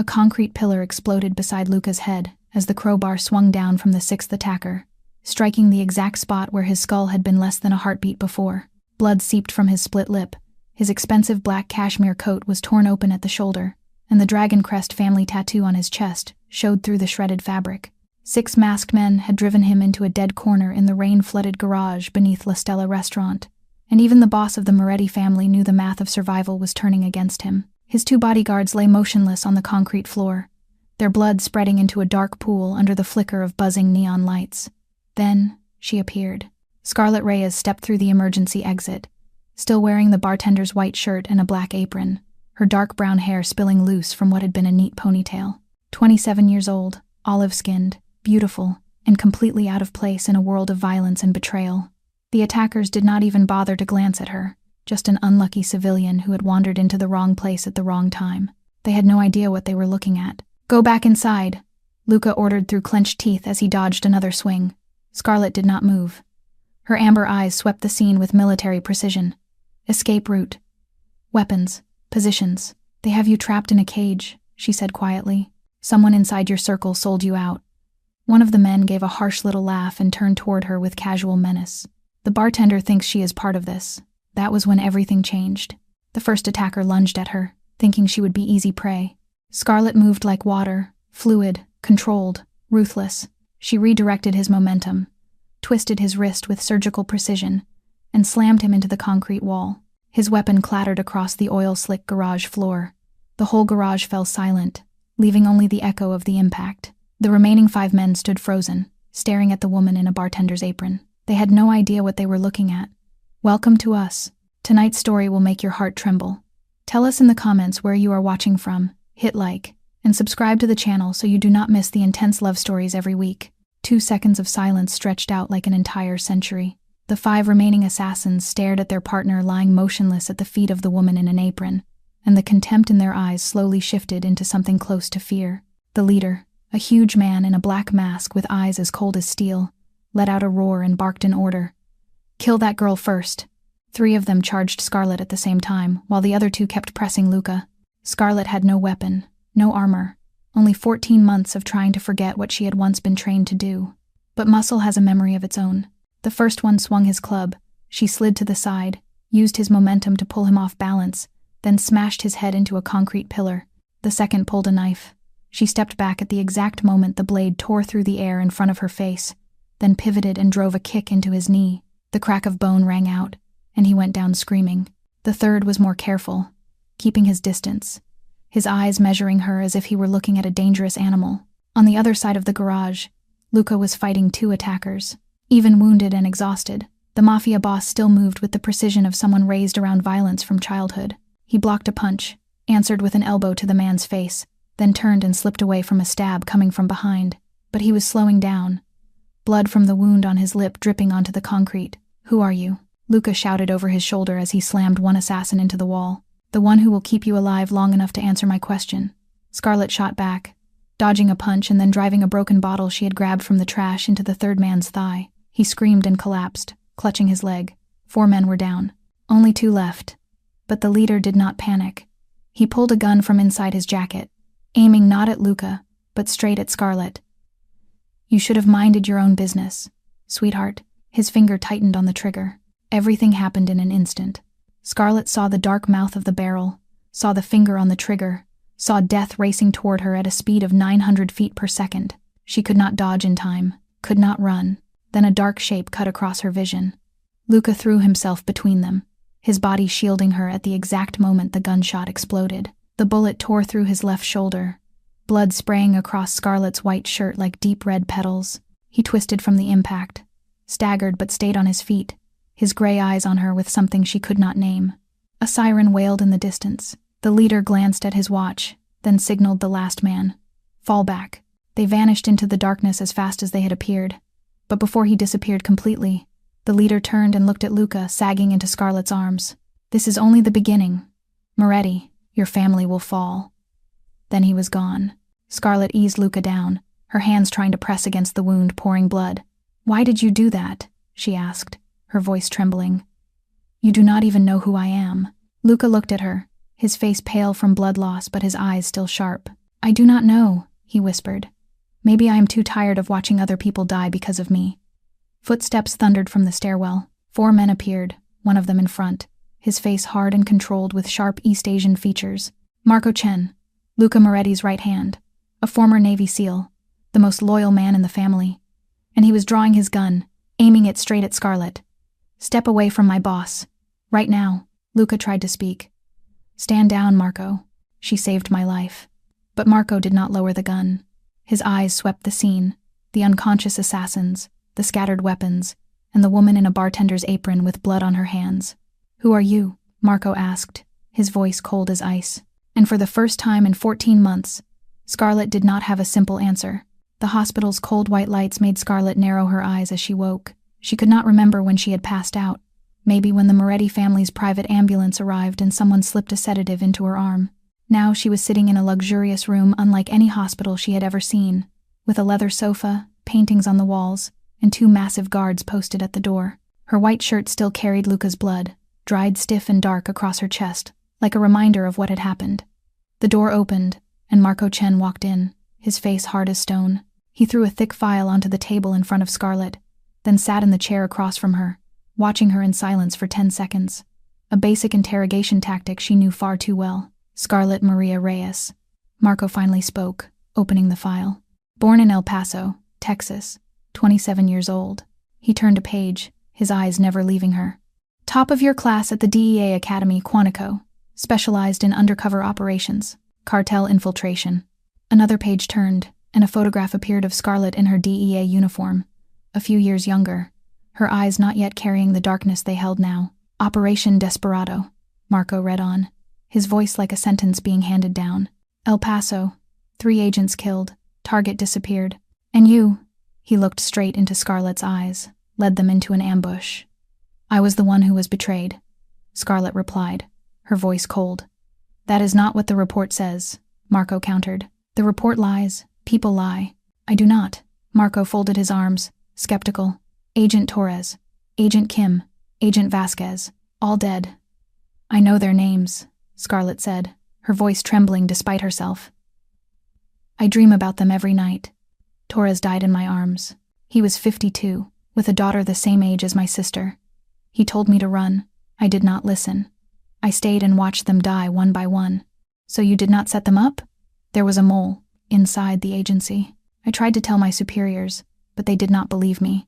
A concrete pillar exploded beside Luca's head as the crowbar swung down from the sixth attacker, striking the exact spot where his skull had been less than a heartbeat before. Blood seeped from his split lip. His expensive black cashmere coat was torn open at the shoulder, and the dragon crest family tattoo on his chest showed through the shredded fabric. 6 masked men had driven him into a dead corner in the rain-flooded garage beneath La Stella restaurant, and even the boss of the Moretti family knew the math of survival was turning against him. His 2 bodyguards lay motionless on the concrete floor, their blood spreading into a dark pool under the flicker of buzzing neon lights. Then, she appeared. Scarlett Reyes stepped through the emergency exit, still wearing the bartender's white shirt and a black apron, her dark brown hair spilling loose from what had been a neat ponytail. 27 years old, olive-skinned, beautiful, and completely out of place in a world of violence and betrayal. The attackers did not even bother to glance at her, just an unlucky civilian who had wandered into the wrong place at the wrong time. They had no idea what they were looking at. "Go back inside," Luca ordered through clenched teeth as he dodged another swing. Scarlett did not move. Her amber eyes swept the scene with military precision. "Escape route. Weapons. Positions. They have you trapped in a cage," she said quietly. "Someone inside your circle sold you out." One of the men gave a harsh little laugh and turned toward her with casual menace. "The bartender thinks she is part of this." That was when everything changed. The first attacker lunged at her, thinking she would be easy prey. Scarlett moved like water, fluid, controlled, ruthless. She redirected his momentum, twisted his wrist with surgical precision, and slammed him into the concrete wall. His weapon clattered across the oil-slick garage floor. The whole garage fell silent, leaving only the echo of the impact. The remaining 5 men stood frozen, staring at the woman in a bartender's apron. They had no idea what they were looking at. Welcome to us. Tonight's story will make your heart tremble. Tell us in the comments where you are watching from, hit like, and subscribe to the channel so you do not miss the intense love stories every week. 2 seconds of silence stretched out like an entire century. The 5 remaining assassins stared at their partner lying motionless at the feet of the woman in an apron, and the contempt in their eyes slowly shifted into something close to fear. The leader, a huge man in a black mask with eyes as cold as steel, let out a roar and barked an order. "Kill that girl first." 3 of them charged Scarlett at the same time, while the other 2 kept pressing Luca. Scarlett had no weapon, no armor, only 14 months of trying to forget what she had once been trained to do. But muscle has a memory of its own. The first one swung his club. She slid to the side, used his momentum to pull him off balance, then smashed his head into a concrete pillar. The second pulled a knife. She stepped back at the exact moment the blade tore through the air in front of her face, then pivoted and drove a kick into his knee. The crack of bone rang out, and he went down screaming. The third was more careful, keeping his distance, his eyes measuring her as if he were looking at a dangerous animal. On the other side of the garage, Luca was fighting 2 attackers. Even wounded and exhausted, the Mafia boss still moved with the precision of someone raised around violence from childhood. He blocked a punch, answered with an elbow to the man's face, then turned and slipped away from a stab coming from behind. But he was slowing down, blood from the wound on his lip dripping onto the concrete. "Who are you?" Luca shouted over his shoulder as he slammed one assassin into the wall. "The one who will keep you alive long enough to answer my question." Scarlett shot back, dodging a punch and then driving a broken bottle she had grabbed from the trash into the third man's thigh. He screamed and collapsed, clutching his leg. 4 men were down. Only 2 left. But the leader did not panic. He pulled a gun from inside his jacket, aiming not at Luca, but straight at Scarlett. "You should have minded your own business, sweetheart." His finger tightened on the trigger. Everything happened in an instant. Scarlett saw the dark mouth of the barrel, saw the finger on the trigger, saw death racing toward her at a speed of 900 feet per second. She could not dodge in time, could not run. Then a dark shape cut across her vision. Luca threw himself between them, his body shielding her at the exact moment the gunshot exploded. The bullet tore through his left shoulder, blood spraying across Scarlett's white shirt like deep red petals. He twisted from the impact, staggered but stayed on his feet, his gray eyes on her with something she could not name. A siren wailed in the distance. The leader glanced at his watch, then signaled the last man. "Fall back." They vanished into the darkness as fast as they had appeared. But before he disappeared completely, the leader turned and looked at Luca, sagging into Scarlett's arms. "This is only the beginning. Moretti, your family will fall." Then he was gone. Scarlett eased Luca down, her hands trying to press against the wound, pouring blood. "Why did you do that?" she asked, her voice trembling. "You do not even know who I am." Luca looked at her, his face pale from blood loss but his eyes still sharp. I do not know, he whispered. Maybe I am too tired of watching other people die because of me. Footsteps thundered from the stairwell. 4 men appeared, one of them in front, his face hard and controlled with sharp East Asian features. Marco Chen, Luca Moretti's right hand, a former Navy SEAL, the most loyal man in the family. And he was drawing his gun, aiming it straight at Scarlett. Step away from my boss. Right now, Luca tried to speak. Stand down, Marco. She saved my life. But Marco did not lower the gun. His eyes swept the scene, the unconscious assassins, the scattered weapons, and the woman in a bartender's apron with blood on her hands. Who are you? Marco asked, his voice cold as ice. And for the first time in 14 months, Scarlett did not have a simple answer. The hospital's cold white lights made Scarlett narrow her eyes as she woke. She could not remember when she had passed out. Maybe when the Moretti family's private ambulance arrived and someone slipped a sedative into her arm. Now she was sitting in a luxurious room unlike any hospital she had ever seen, with a leather sofa, paintings on the walls, and 2 massive guards posted at the door. Her white shirt still carried Luca's blood, dried stiff and dark across her chest, like a reminder of what had happened. The door opened, and Marco Chen walked in, his face hard as stone. He threw a thick file onto the table in front of Scarlett, then sat in the chair across from her, watching her in silence for 10 seconds. A basic interrogation tactic she knew far too well. Scarlett Maria Reyes. Marco finally spoke, opening the file. Born in El Paso, Texas, 27 years old. He turned a page, his eyes never leaving her. Top of your class at the DEA Academy, Quantico. Specialized in undercover operations, cartel infiltration. Another page turned, and a photograph appeared of Scarlett in her DEA uniform, a few years younger, her eyes not yet carrying the darkness they held now. Operation Desperado, Marco read on, his voice like a sentence being handed down. El Paso, 3 agents killed, target disappeared. And you, he looked straight into Scarlett's eyes, led them into an ambush. I was the one who was betrayed, Scarlett replied, her voice cold. That is not what the report says, Marco countered. The report lies, people lie. I do not. Marco folded his arms, skeptical. Agent Torres, Agent Kim, Agent Vasquez, all dead. I know their names, Scarlett said, her voice trembling despite herself. I dream about them every night. Torres died in my arms. He was 52, with a daughter the same age as my sister. He told me to run. I did not listen. I stayed and watched them die one by one. So you did not set them up? There was a mole, inside the agency. I tried to tell my superiors, but they did not believe me.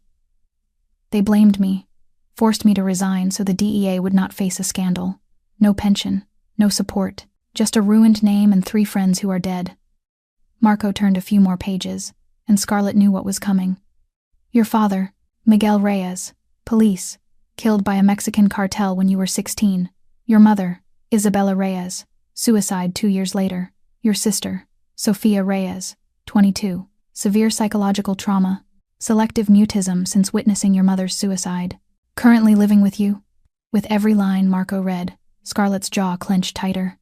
They blamed me, forced me to resign so the DEA would not face a scandal. No pension, no support, just a ruined name and 3 friends who are dead. Marco turned a few more pages, and Scarlett knew what was coming. Your father, Miguel Reyes, police, killed by a Mexican cartel when you were 16. Your mother, Isabella Reyes, suicide 2 years later. Your sister, Sofia Reyes, 22, severe psychological trauma, selective mutism since witnessing your mother's suicide. Currently living with you? With every line Marco read, Scarlett's jaw clenched tighter.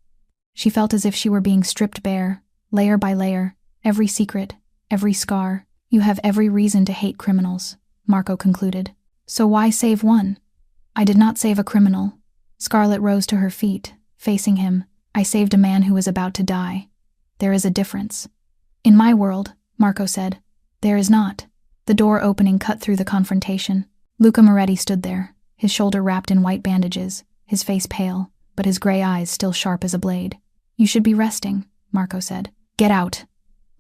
She felt as if she were being stripped bare, layer by layer, every secret, every scar. You have every reason to hate criminals, Marco concluded. So why save one? I did not save a criminal. Scarlett rose to her feet, facing him. I saved a man who was about to die. There is a difference. In my world, Marco said, there is not. The door opening cut through the confrontation. Luca Moretti stood there, his shoulder wrapped in white bandages, his face pale, but his gray eyes still sharp as a blade. You should be resting, Marco said. Get out,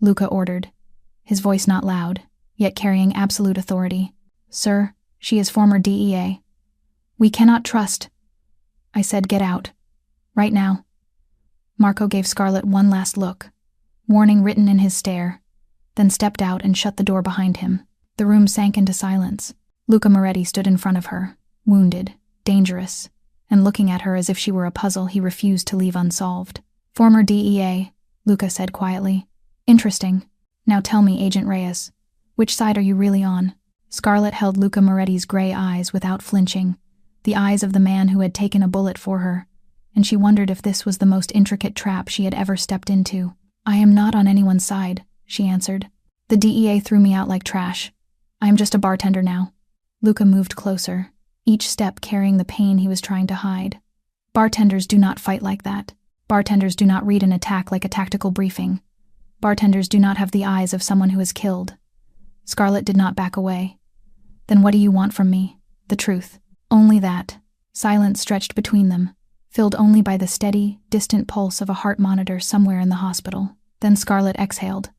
Luca ordered, his voice not loud, yet carrying absolute authority. Sir, she is former DEA. We cannot trust. I said get out. Right now. Marco gave Scarlett one last look, warning written in his stare, then stepped out and shut the door behind him. The room sank into silence. Luca Moretti stood in front of her, wounded, dangerous, and looking at her as if she were a puzzle he refused to leave unsolved. Former DEA, Luca said quietly. Interesting. Now tell me, Agent Reyes, which side are you really on? Scarlett held Luca Moretti's gray eyes without flinching, the eyes of the man who had taken a bullet for her, and she wondered if this was the most intricate trap she had ever stepped into. I am not on anyone's side, she answered. The DEA threw me out like trash. I am just a bartender now. Luca moved closer, each step carrying the pain he was trying to hide. Bartenders do not fight like that. Bartenders do not read an attack like a tactical briefing. Bartenders do not have the eyes of someone who is killed. Scarlett did not back away. Then what do you want from me? The truth. Only that. Silence stretched between them, filled only by the steady, distant pulse of a heart monitor somewhere in the hospital. Then Scarlett exhaled,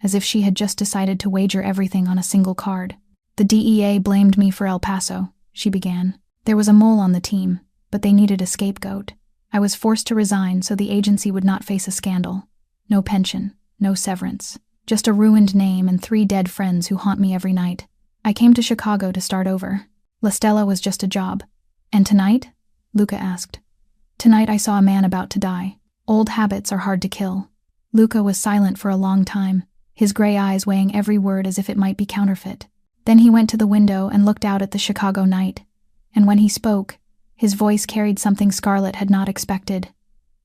as if she had just decided to wager everything on a single card. The DEA blamed me for El Paso, she began. There was a mole on the team, but they needed a scapegoat. I was forced to resign so the agency would not face a scandal. No pension, no severance. Just a ruined name and 3 dead friends who haunt me every night. I came to Chicago to start over. La Stella was just a job. And tonight? Luca asked. Tonight I saw a man about to die. Old habits are hard to kill. Luca was silent for a long time, his gray eyes weighing every word as if it might be counterfeit. Then he went to the window and looked out at the Chicago night. And when he spoke, his voice carried something Scarlett had not expected.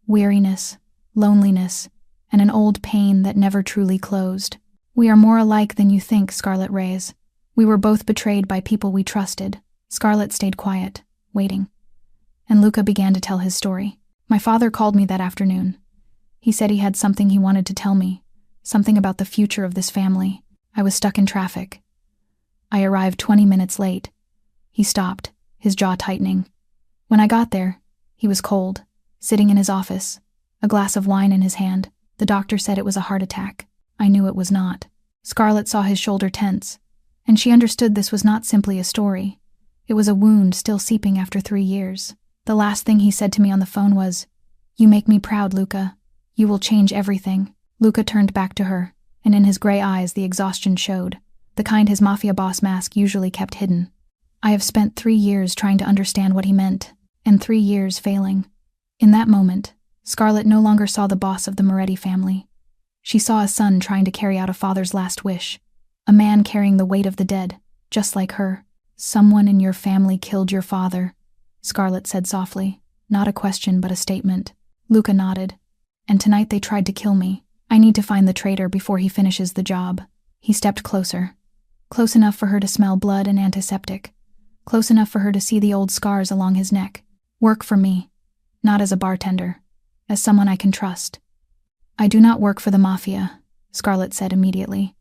Weariness, loneliness, and an old pain that never truly closed. We are more alike than you think, Scarlett Reyes. We were both betrayed by people we trusted. Scarlett stayed quiet, waiting. And Luca began to tell his story. My father called me that afternoon. He said he had something he wanted to tell me, something about the future of this family. I was stuck in traffic. I arrived 20 minutes late. He stopped, his jaw tightening. When I got there, he was cold, sitting in his office, a glass of wine in his hand. The doctor said it was a heart attack. I knew it was not. Scarlett saw his shoulder tense, and she understood this was not simply a story. It was a wound still seeping after 3 years. The last thing he said to me on the phone was, "You make me proud, Luca. You will change everything." Luca turned back to her, and in his gray eyes the exhaustion showed, the kind his Mafia boss mask usually kept hidden. I have spent 3 years trying to understand what he meant, and 3 years failing. In that moment, Scarlett no longer saw the boss of the Moretti family. She saw a son trying to carry out a father's last wish, a man carrying the weight of the dead, just like her. "Someone in your family killed your father," Scarlett said softly, not a question but a statement. Luca nodded. "And tonight they tried to kill me. I need to find the traitor before he finishes the job." He stepped closer, close enough for her to smell blood and antiseptic, close enough for her to see the old scars along his neck. "Work for me, not as a bartender, as someone I can trust." "I do not work for the Mafia," Scarlett said immediately.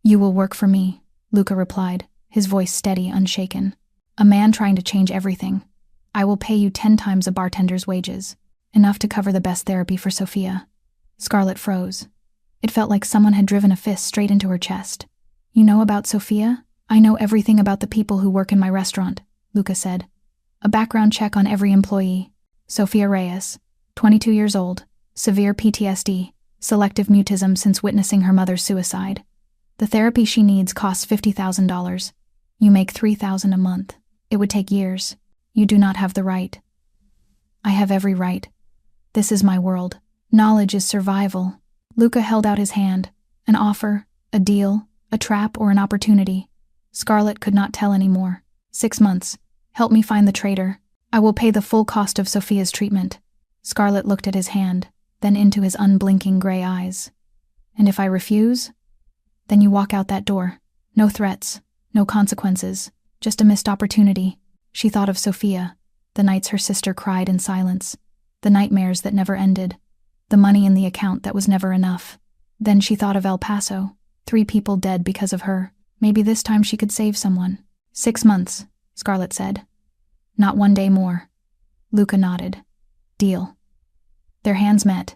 "You will work for me," Luca replied, his voice steady, unshaken. "A man trying to change everything. I will pay you 10 times a bartender's wages, enough to cover the best therapy for Sophia." Scarlett froze. It felt like someone had driven a fist straight into her chest. "You know about Sophia?" "I know everything about the people who work in my restaurant," Luca said. "A background check on every employee. Sophia Reyes, 22 years old, severe PTSD, selective mutism since witnessing her mother's suicide. The therapy she needs costs $50,000. You make $3,000 a month. It would take years. You do not have the right." "I have every right. This is my world. Knowledge is survival." Luca held out his hand. An offer, a deal, a trap, or an opportunity. Scarlett could not tell anymore. 6 months. Help me find the traitor. I will pay the full cost of Sophia's treatment. Scarlett looked at his hand, then into his unblinking gray eyes. "And if I refuse?" "Then you walk out that door. No threats, no consequences, just a missed opportunity." She thought of Sophia, the nights her sister cried in silence, the nightmares that never ended, the money in the account that was never enough. Then she thought of El Paso, 3 people dead because of her. Maybe this time she could save someone. 6 months, Scarlett said. "Not 1 day more." Luca nodded. "Deal." Their hands met,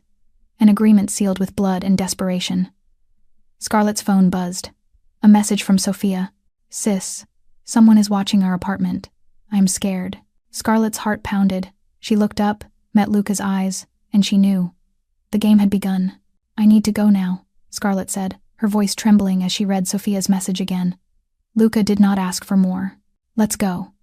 an agreement sealed with blood and desperation. Scarlett's phone buzzed. A message from Sophia. "Sis, someone is watching our apartment. I am scared." Scarlett's heart pounded. She looked up, met Luca's eyes, and she knew. The game had begun. "I need to go now," Scarlett said, her voice trembling as she read Sophia's message again. Luca did not ask for more. "Let's go."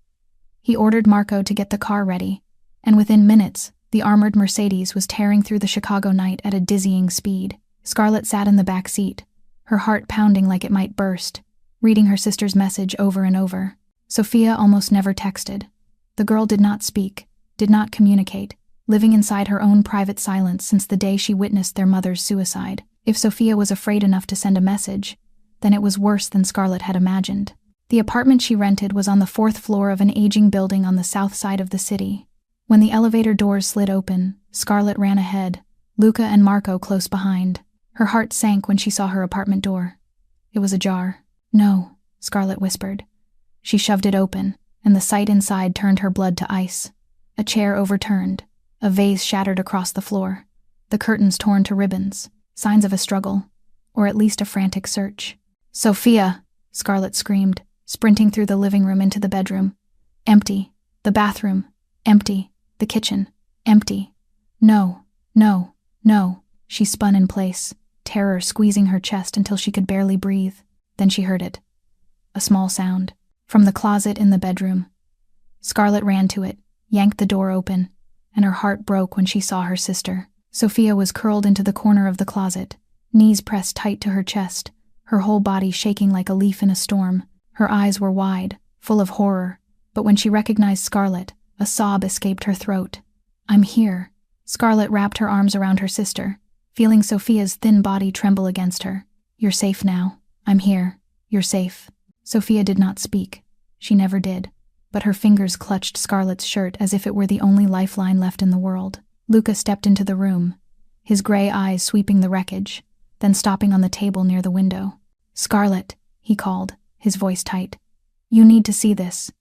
He ordered Marco to get the car ready, and within minutes, the armored Mercedes was tearing through the Chicago night at a dizzying speed. Scarlett sat in the back seat, her heart pounding like it might burst, reading her sister's message over and over. Sophia almost never texted. The girl did not speak, did not communicate, living inside her own private silence since the day she witnessed their mother's suicide. If Sophia was afraid enough to send a message, then it was worse than Scarlett had imagined. The apartment she rented was on the 4th floor of an aging building on the south side of the city. When the elevator doors slid open, Scarlett ran ahead, Luca and Marco close behind. Her heart sank when she saw her apartment door. It was ajar. "No," Scarlett whispered. She shoved it open, and the sight inside turned her blood to ice. A chair overturned, a vase shattered across the floor, the curtains torn to ribbons, signs of a struggle, or at least a frantic search. "Sophia!" Scarlett screamed, sprinting through the living room into the bedroom. Empty. The bathroom. Empty. The kitchen. Empty. "No, no, no." She spun in place, terror squeezing her chest until she could barely breathe. Then she heard it. A small sound. From the closet in the bedroom. Scarlett ran to it, yanked the door open, and her heart broke when she saw her sister. Sophia was curled into the corner of the closet, knees pressed tight to her chest, her whole body shaking like a leaf in a storm. Her eyes were wide, full of horror, but when she recognized Scarlett, a sob escaped her throat. "I'm here." Scarlett wrapped her arms around her sister, feeling Sophia's thin body tremble against her. "You're safe now. I'm here. You're safe." Sophia did not speak. She never did, but her fingers clutched Scarlett's shirt as if it were the only lifeline left in the world. Luca stepped into the room, his gray eyes sweeping the wreckage, then stopping on the table near the window. "Scarlett," he called, his voice tight. "You need to see this."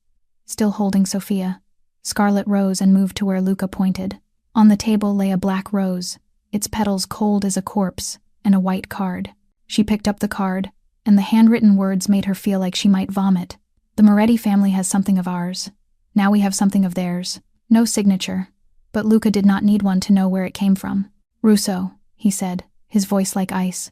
Still holding Sophia, Scarlett rose and moved to where Luca pointed. On the table lay a black rose, its petals cold as a corpse, and a white card. She picked up the card, and the handwritten words made her feel like she might vomit. "The Moretti family has something of ours. Now we have something of theirs." No signature, but Luca did not need one to know where it came from. "Russo," he said, his voice like ice.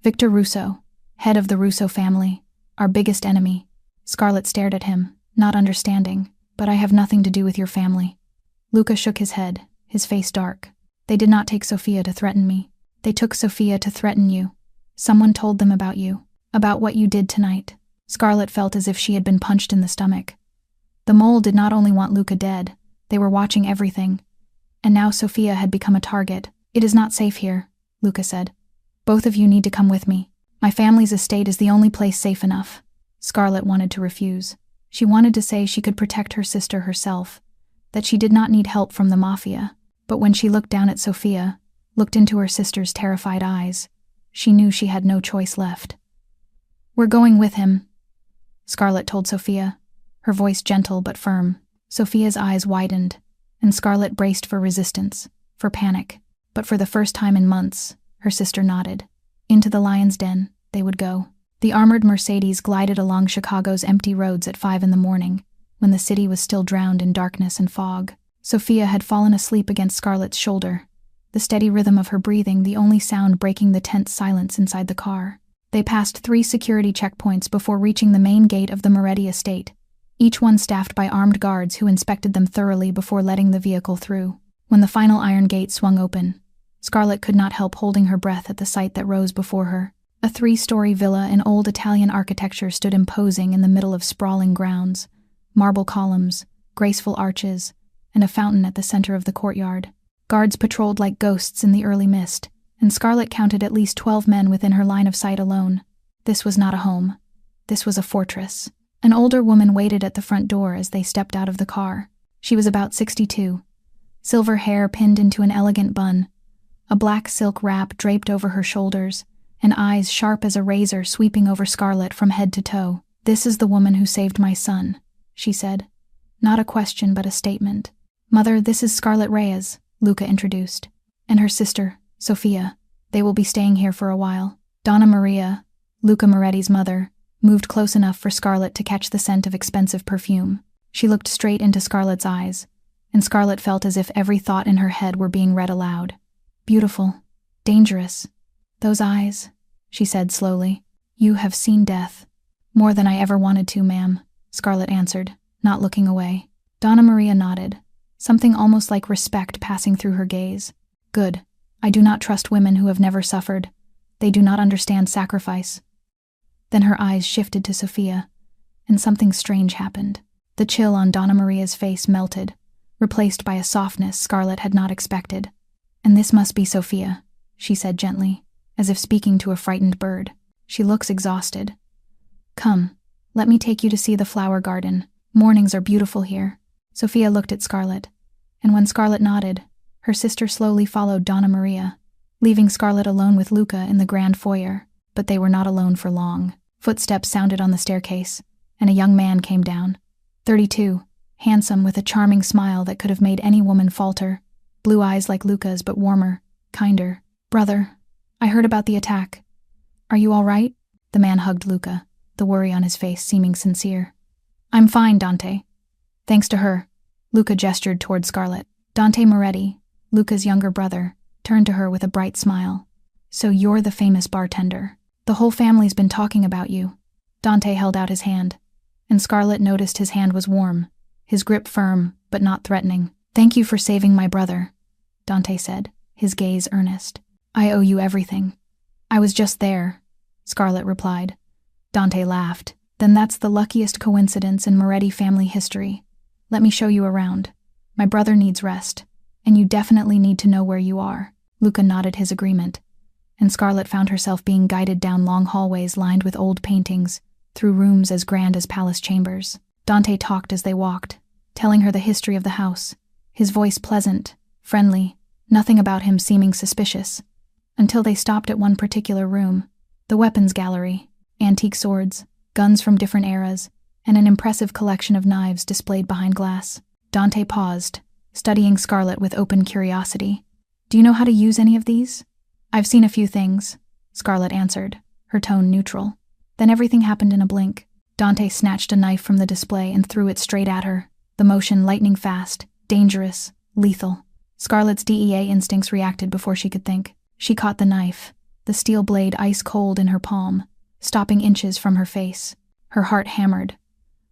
"Victor Russo, head of the Russo family, our biggest enemy." Scarlett stared at him, not understanding. "But I have nothing to do with your family." Luca shook his head, his face dark. "They did not take Sophia to threaten me. They took Sophia to threaten you. Someone told them about you, about what you did tonight." Scarlett felt as if she had been punched in the stomach. The mole did not only want Luca dead, they were watching everything. And now Sophia had become a target. "It is not safe here," Luca said. "Both of you need to come with me. My family's estate is the only place safe enough." Scarlett wanted to refuse. She wanted to say she could protect her sister herself, that she did not need help from the Mafia. But when she looked down at Sophia, looked into her sister's terrified eyes, she knew she had no choice left. "We're going with him," Scarlett told Sophia, her voice gentle but firm. Sophia's eyes widened, and Scarlett braced for resistance, for panic. But for the first time in months, her sister nodded. Into the lion's den, they would go. The armored Mercedes glided along Chicago's empty roads at 5 a.m, when the city was still drowned in darkness and fog. Sophia had fallen asleep against Scarlett's shoulder, the steady rhythm of her breathing the only sound breaking the tense silence inside the car. They passed 3 security checkpoints before reaching the main gate of the Moretti estate, each one staffed by armed guards who inspected them thoroughly before letting the vehicle through. When the final iron gate swung open, Scarlett could not help holding her breath at the sight that rose before her. A 3-story villa in old Italian architecture stood imposing in the middle of sprawling grounds, marble columns, graceful arches, and a fountain at the center of the courtyard. Guards patrolled like ghosts in the early mist, and Scarlett counted at least 12 men within her line of sight alone. This was not a home. This was a fortress. An older woman waited at the front door as they stepped out of the car. She was about 62. Silver hair pinned into an elegant bun, a black silk wrap draped over her shoulders, and eyes sharp as a razor sweeping over Scarlett from head to toe. "This is the woman who saved my son," she said. Not a question, but a statement. "Mother, this is Scarlett Reyes," Luca introduced. "And her sister, Sophia. They will be staying here for a while." Donna Maria, Luca Moretti's mother, moved close enough for Scarlett to catch the scent of expensive perfume. She looked straight into Scarlett's eyes, and Scarlett felt as if every thought in her head were being read aloud. "Beautiful. Dangerous. Those eyes," she said slowly. "You have seen death." "More than I ever wanted to, ma'am," Scarlett answered, not looking away. Donna Maria nodded, something almost like respect passing through her gaze. "Good. I do not trust women who have never suffered. They do not understand sacrifice." Then her eyes shifted to Sophia, and something strange happened. The chill on Donna Maria's face melted, replaced by a softness Scarlett had not expected. "And this must be Sophia," she said gently, as if speaking to a frightened bird. "She looks exhausted. Come, let me take you to see the flower garden. Mornings are beautiful here." Sophia looked at Scarlett, and when Scarlett nodded, her sister slowly followed Donna Maria, leaving Scarlett alone with Luca in the grand foyer. But they were not alone for long. Footsteps sounded on the staircase, and a young man came down. 32, handsome with a charming smile that could have made any woman falter, blue eyes like Luca's but warmer, kinder. "Brother, I heard about the attack. Are you all right?" The man hugged Luca, the worry on his face seeming sincere. "I'm fine, Dante. Thanks to her." Luca gestured toward Scarlett. Dante Moretti, Luca's younger brother, turned to her with a bright smile. "So you're the famous bartender. The whole family's been talking about you." Dante held out his hand, and Scarlett noticed his hand was warm, his grip firm but not threatening. "Thank you for saving my brother," Dante said, his gaze earnest. "I owe you everything." "I was just there," Scarlett replied. Dante laughed. "Then that's the luckiest coincidence in Moretti family history. Let me show you around. My brother needs rest, and you definitely need to know where you are." Luca nodded his agreement, and Scarlett found herself being guided down long hallways lined with old paintings, through rooms as grand as palace chambers. Dante talked as they walked, telling her the history of the house, his voice pleasant, friendly, nothing about him seeming suspicious, until they stopped at one particular room, the weapons gallery, antique swords, guns from different eras, and an impressive collection of knives displayed behind glass. Dante paused, studying Scarlett with open curiosity. "Do you know how to use any of these?" "I've seen a few things," Scarlett answered, her tone neutral. Then everything happened in a blink. Dante snatched a knife from the display and threw it straight at her, the motion lightning fast, dangerous, lethal. Scarlett's DEA instincts reacted before she could think. She caught the knife, the steel blade ice cold in her palm, stopping inches from her face. Her heart hammered,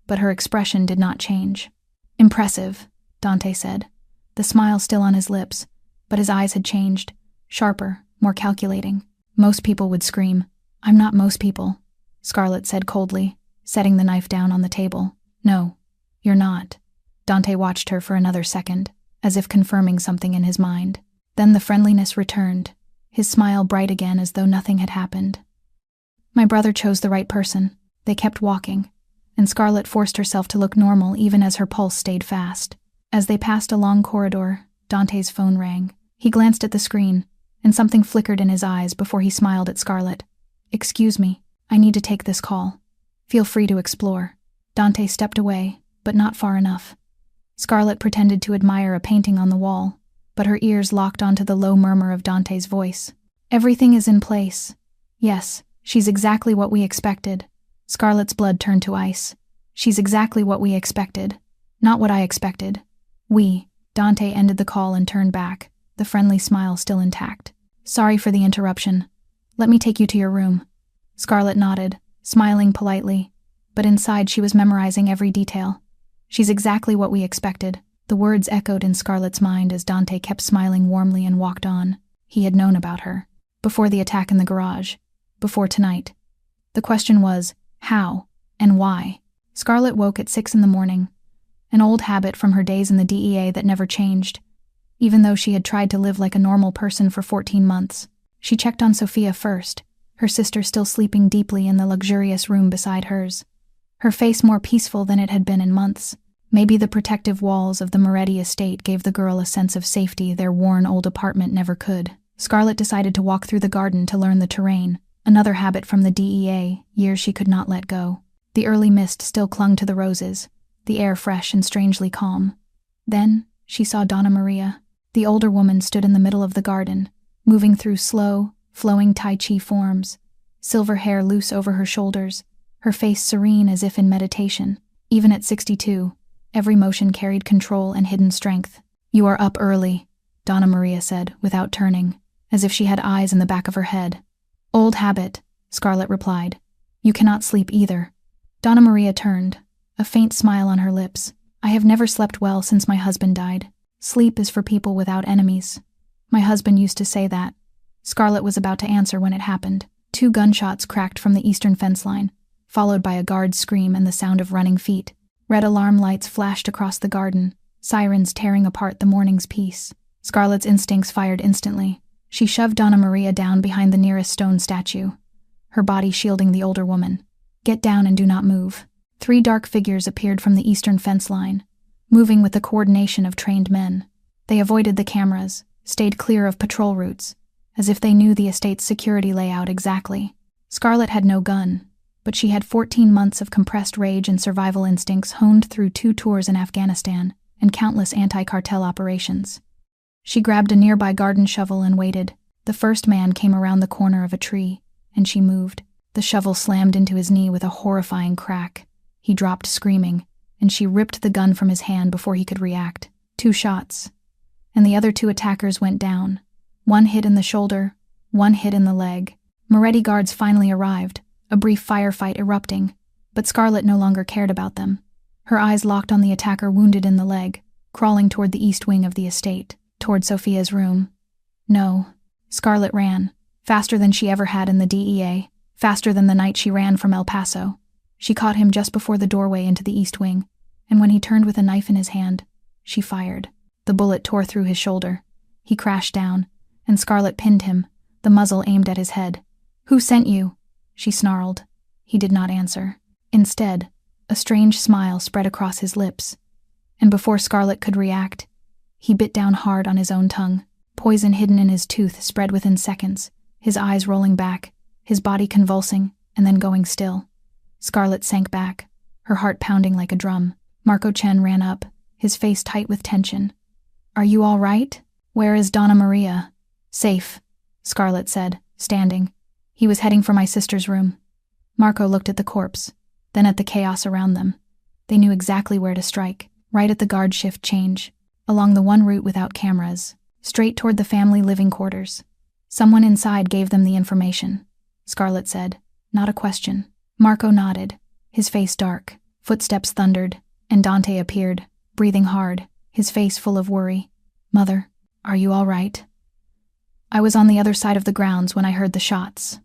but her expression did not change. "Impressive," Dante said, the smile still on his lips, but his eyes had changed, sharper, more calculating. "Most people would scream." "I'm not most people," Scarlett said coldly, setting the knife down on the table. "No, you're not." Dante watched her for another second, as if confirming something in his mind. Then the friendliness returned, his smile bright again as though nothing had happened. "My brother chose the right person." They kept walking, and Scarlett forced herself to look normal even as her pulse stayed fast. As they passed a long corridor, Dante's phone rang. He glanced at the screen, and something flickered in his eyes before he smiled at Scarlett. "Excuse me, I need to take this call. Feel free to explore." Dante stepped away, but not far enough. Scarlett pretended to admire a painting on the wall, but her ears locked onto the low murmur of Dante's voice. "Everything is in place. Yes, she's exactly what we expected." Scarlett's blood turned to ice. "She's exactly what we expected. Not what I expected. We." Dante ended the call and turned back, the friendly smile still intact. "Sorry for the interruption. Let me take you to your room." Scarlett nodded, smiling politely, but inside she was memorizing every detail. "She's exactly what we expected." The words echoed in Scarlett's mind as Dante kept smiling warmly and walked on. He had known about her. Before the attack in the garage. Before tonight. The question was, how and why? Scarlett woke at 6 in the morning, an old habit from her days in the DEA that never changed, even though she had tried to live like a normal person for 14 months. She checked on Sophia first, her sister still sleeping deeply in the luxurious room beside hers, her face more peaceful than it had been in months. Maybe the protective walls of the Moretti estate gave the girl a sense of safety their worn old apartment never could. Scarlett decided to walk through the garden to learn the terrain, another habit from the DEA, years she could not let go. The early mist still clung to the roses, the air fresh and strangely calm. Then she saw Donna Maria. The older woman stood in the middle of the garden, moving through slow, flowing Tai Chi forms, silver hair loose over her shoulders, her face serene as if in meditation. Even at 62, every motion carried control and hidden strength. "You are up early," Donna Maria said, without turning, as if she had eyes in the back of her head. "Old habit," Scarlett replied. "You cannot sleep either." Donna Maria turned, a faint smile on her lips. "I have never slept well since my husband died. Sleep is for people without enemies. My husband used to say that." Scarlett was about to answer when it happened. 2 gunshots cracked from the eastern fence line, followed by a guard's scream and the sound of running feet. Red alarm lights flashed across the garden, sirens tearing apart the morning's peace. Scarlett's instincts fired instantly. She shoved Donna Maria down behind the nearest stone statue, her body shielding the older woman. "Get down and do not move." 3 dark figures appeared from the eastern fence line, moving with the coordination of trained men. They avoided the cameras, stayed clear of patrol routes, as if they knew the estate's security layout exactly. Scarlett had no gun, but she had 14 months of compressed rage and survival instincts honed through 2 tours in Afghanistan and countless anti-cartel operations. She grabbed a nearby garden shovel and waited. The first man came around the corner of a tree, and she moved. The shovel slammed into his knee with a horrifying crack. He dropped screaming, and she ripped the gun from his hand before he could react. 2 shots, and the other 2 attackers went down. 1 hit in the shoulder, 1 hit in the leg. Moretti guards finally arrived, a brief firefight erupting, but Scarlett no longer cared about them. Her eyes locked on the attacker wounded in the leg, crawling toward the east wing of the estate, toward Sophia's room. No. Scarlett ran, faster than she ever had in the DEA, faster than the night she ran from El Paso. She caught him just before the doorway into the east wing, and when he turned with a knife in his hand, she fired. The bullet tore through his shoulder. He crashed down, and Scarlett pinned him, the muzzle aimed at his head. "Who sent you?" she snarled. He did not answer. Instead, a strange smile spread across his lips, and before Scarlett could react, he bit down hard on his own tongue. Poison hidden in his tooth spread within seconds, his eyes rolling back, his body convulsing, and then going still. Scarlett sank back, her heart pounding like a drum. Marco Chen ran up, his face tight with tension. "Are you all right? Where is Donna Maria?" "Safe," Scarlett said, standing. "He was heading for my sister's room." Marco looked at the corpse, then at the chaos around them. They knew exactly where to strike, right at the guard shift change, along the one route without cameras, straight toward the family living quarters. "Someone inside gave them the information," Scarlett said, not a question. Marco nodded, his face dark. Footsteps thundered, and Dante appeared, breathing hard, his face full of worry. "Mother, are you all right?" "I was on the other side of the grounds when I heard the shots."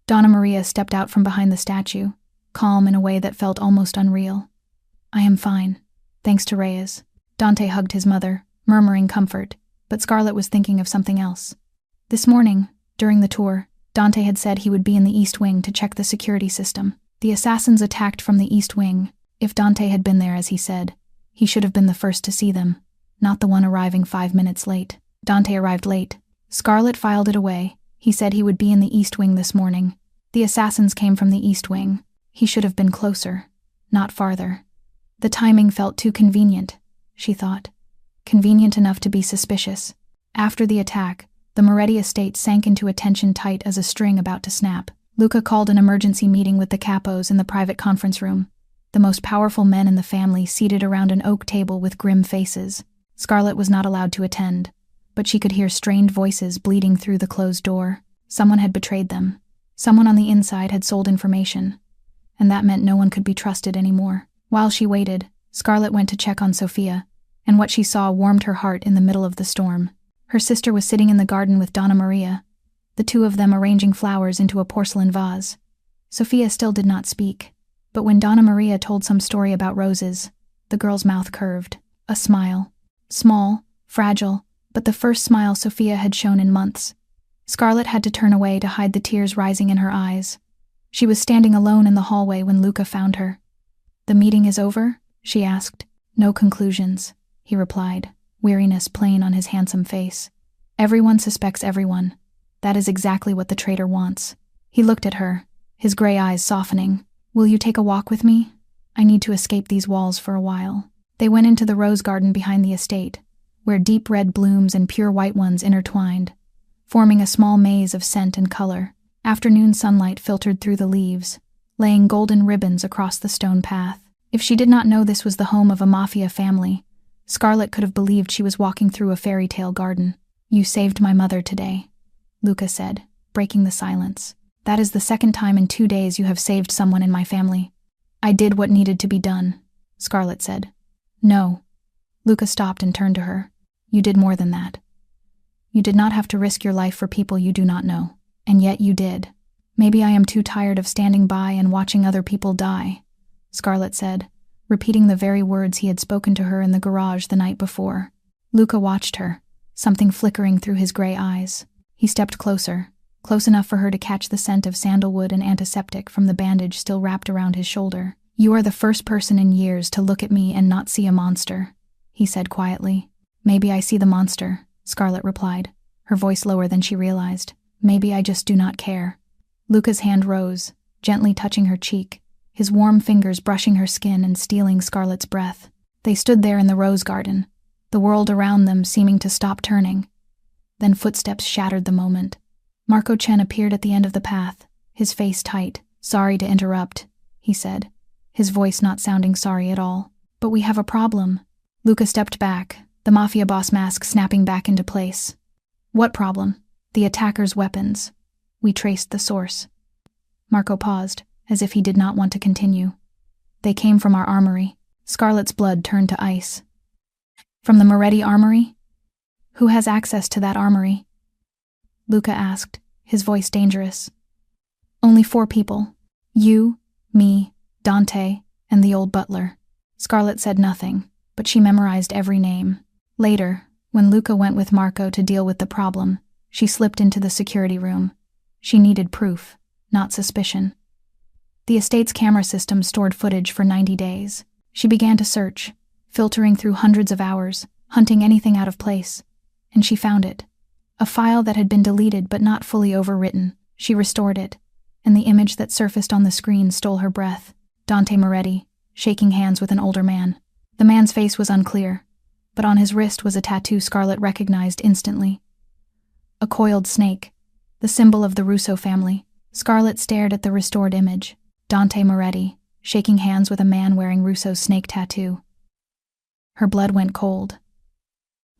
Donna Maria stepped out from behind the statue, calm in a way that felt almost unreal. "I am fine, thanks to Reyes." Dante hugged his mother, murmuring comfort, but Scarlett was thinking of something else. This morning, during the tour, Dante had said he would be in the East Wing to check the security system. The assassins attacked from the East Wing. If Dante had been there as he said, he should have been the first to see them, not the one arriving 5 minutes late. Dante arrived late. Scarlett filed it away. He said he would be in the East Wing this morning. The assassins came from the East Wing. He should have been closer, not farther. The timing felt too convenient, she thought. Convenient enough to be suspicious. After the attack, the Moretti estate sank into a tension tight as a string about to snap. Luca called an emergency meeting with the capos in the private conference room, the most powerful men in the family seated around an oak table with grim faces. Scarlett was not allowed to attend, but she could hear strained voices bleeding through the closed door. Someone had betrayed them. Someone on the inside had sold information, and that meant no one could be trusted anymore. While she waited, Scarlett went to check on Sophia, and what she saw warmed her heart in the middle of the storm. Her sister was sitting in the garden with Donna Maria, the 2 of them arranging flowers into a porcelain vase. Sophia still did not speak, but when Donna Maria told some story about roses, the girl's mouth curved. A smile. Small, fragile, but the first smile Sophia had shown in months. Scarlett had to turn away to hide the tears rising in her eyes. She was standing alone in the hallway when Luca found her. "The meeting is over?" she asked. "No conclusions," he replied, weariness plain on his handsome face. "Everyone suspects everyone. That is exactly what the traitor wants." He looked at her, his gray eyes softening. "Will you take a walk with me? I need to escape these walls for a while." They went into the rose garden behind the estate, where deep red blooms and pure white ones intertwined, forming a small maze of scent and color. Afternoon sunlight filtered through the leaves, laying golden ribbons across the stone path. If she did not know this was the home of a Mafia family, Scarlett could have believed she was walking through a fairy tale garden. "You saved my mother today," Luca said, breaking the silence. "That is the second time in 2 days you have saved someone in my family." "I did what needed to be done," Scarlett said. "No." Luca stopped and turned to her. "You did more than that. You did not have to risk your life for people you do not know, and yet you did." "Maybe I am too tired of standing by and watching other people die," Scarlett said, repeating the very words he had spoken to her in the garage the night before. Luca watched her, something flickering through his gray eyes. He stepped closer, close enough for her to catch the scent of sandalwood and antiseptic from the bandage still wrapped around his shoulder. "You are the first person in years to look at me and not see a monster," he said quietly. "Maybe I see the monster," Scarlett replied, her voice lower than she realized. Maybe I just do not care. Luca's hand rose, gently touching her cheek, his warm fingers brushing her skin and stealing Scarlett's breath. They stood there in the rose garden, the world around them seeming to stop turning. Then footsteps shattered the moment. Marco Chen appeared at the end of the path, his face tight. "Sorry to interrupt," he said, his voice not sounding sorry at all. "But we have a problem." Luca stepped back, the Mafia boss mask snapping back into place. "What problem?" "The attacker's weapons. We traced the source." Marco paused, as if he did not want to continue. "They came from our armory." Scarlett's blood turned to ice. "From the Moretti armory? Who has access to that armory?" Luca asked, his voice dangerous. "Only 4 people. You, me, Dante, and the old butler." Scarlett said nothing, but she memorized every name. Later, when Luca went with Marco to deal with the problem, she slipped into the security room. She needed proof, not suspicion. The estate's camera system stored footage for 90 days. She began to search, filtering through hundreds of hours, hunting anything out of place. And she found it. A file that had been deleted but not fully overwritten. She restored it, and the image that surfaced on the screen stole her breath. Dante Moretti, shaking hands with an older man. The man's face was unclear, but on his wrist was a tattoo Scarlett recognized instantly. A coiled snake, the symbol of the Russo family. Scarlett stared at the restored image. Dante Moretti, shaking hands with a man wearing Russo's snake tattoo. Her blood went cold.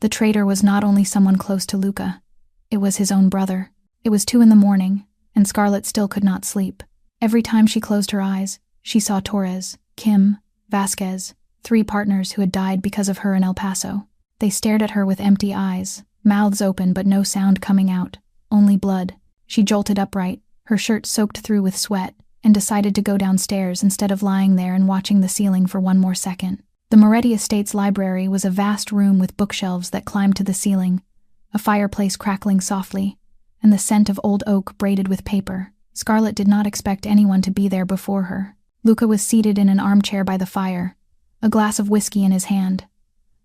The traitor was not only someone close to Luca, it was his own brother. It was 2 a.m, and Scarlett still could not sleep. Every time she closed her eyes, she saw Torres, Kim, Vasquez, 3 partners who had died because of her in El Paso. They stared at her with empty eyes, mouths open but no sound coming out, only blood. She jolted upright, her shirt soaked through with sweat, and decided to go downstairs instead of lying there and watching the ceiling for one more second. The Moretti estate's library was a vast room with bookshelves that climbed to the ceiling, a fireplace crackling softly, and the scent of old oak braided with paper. Scarlett did not expect anyone to be there before her. Luca was seated in an armchair by the fire, a glass of whiskey in his hand,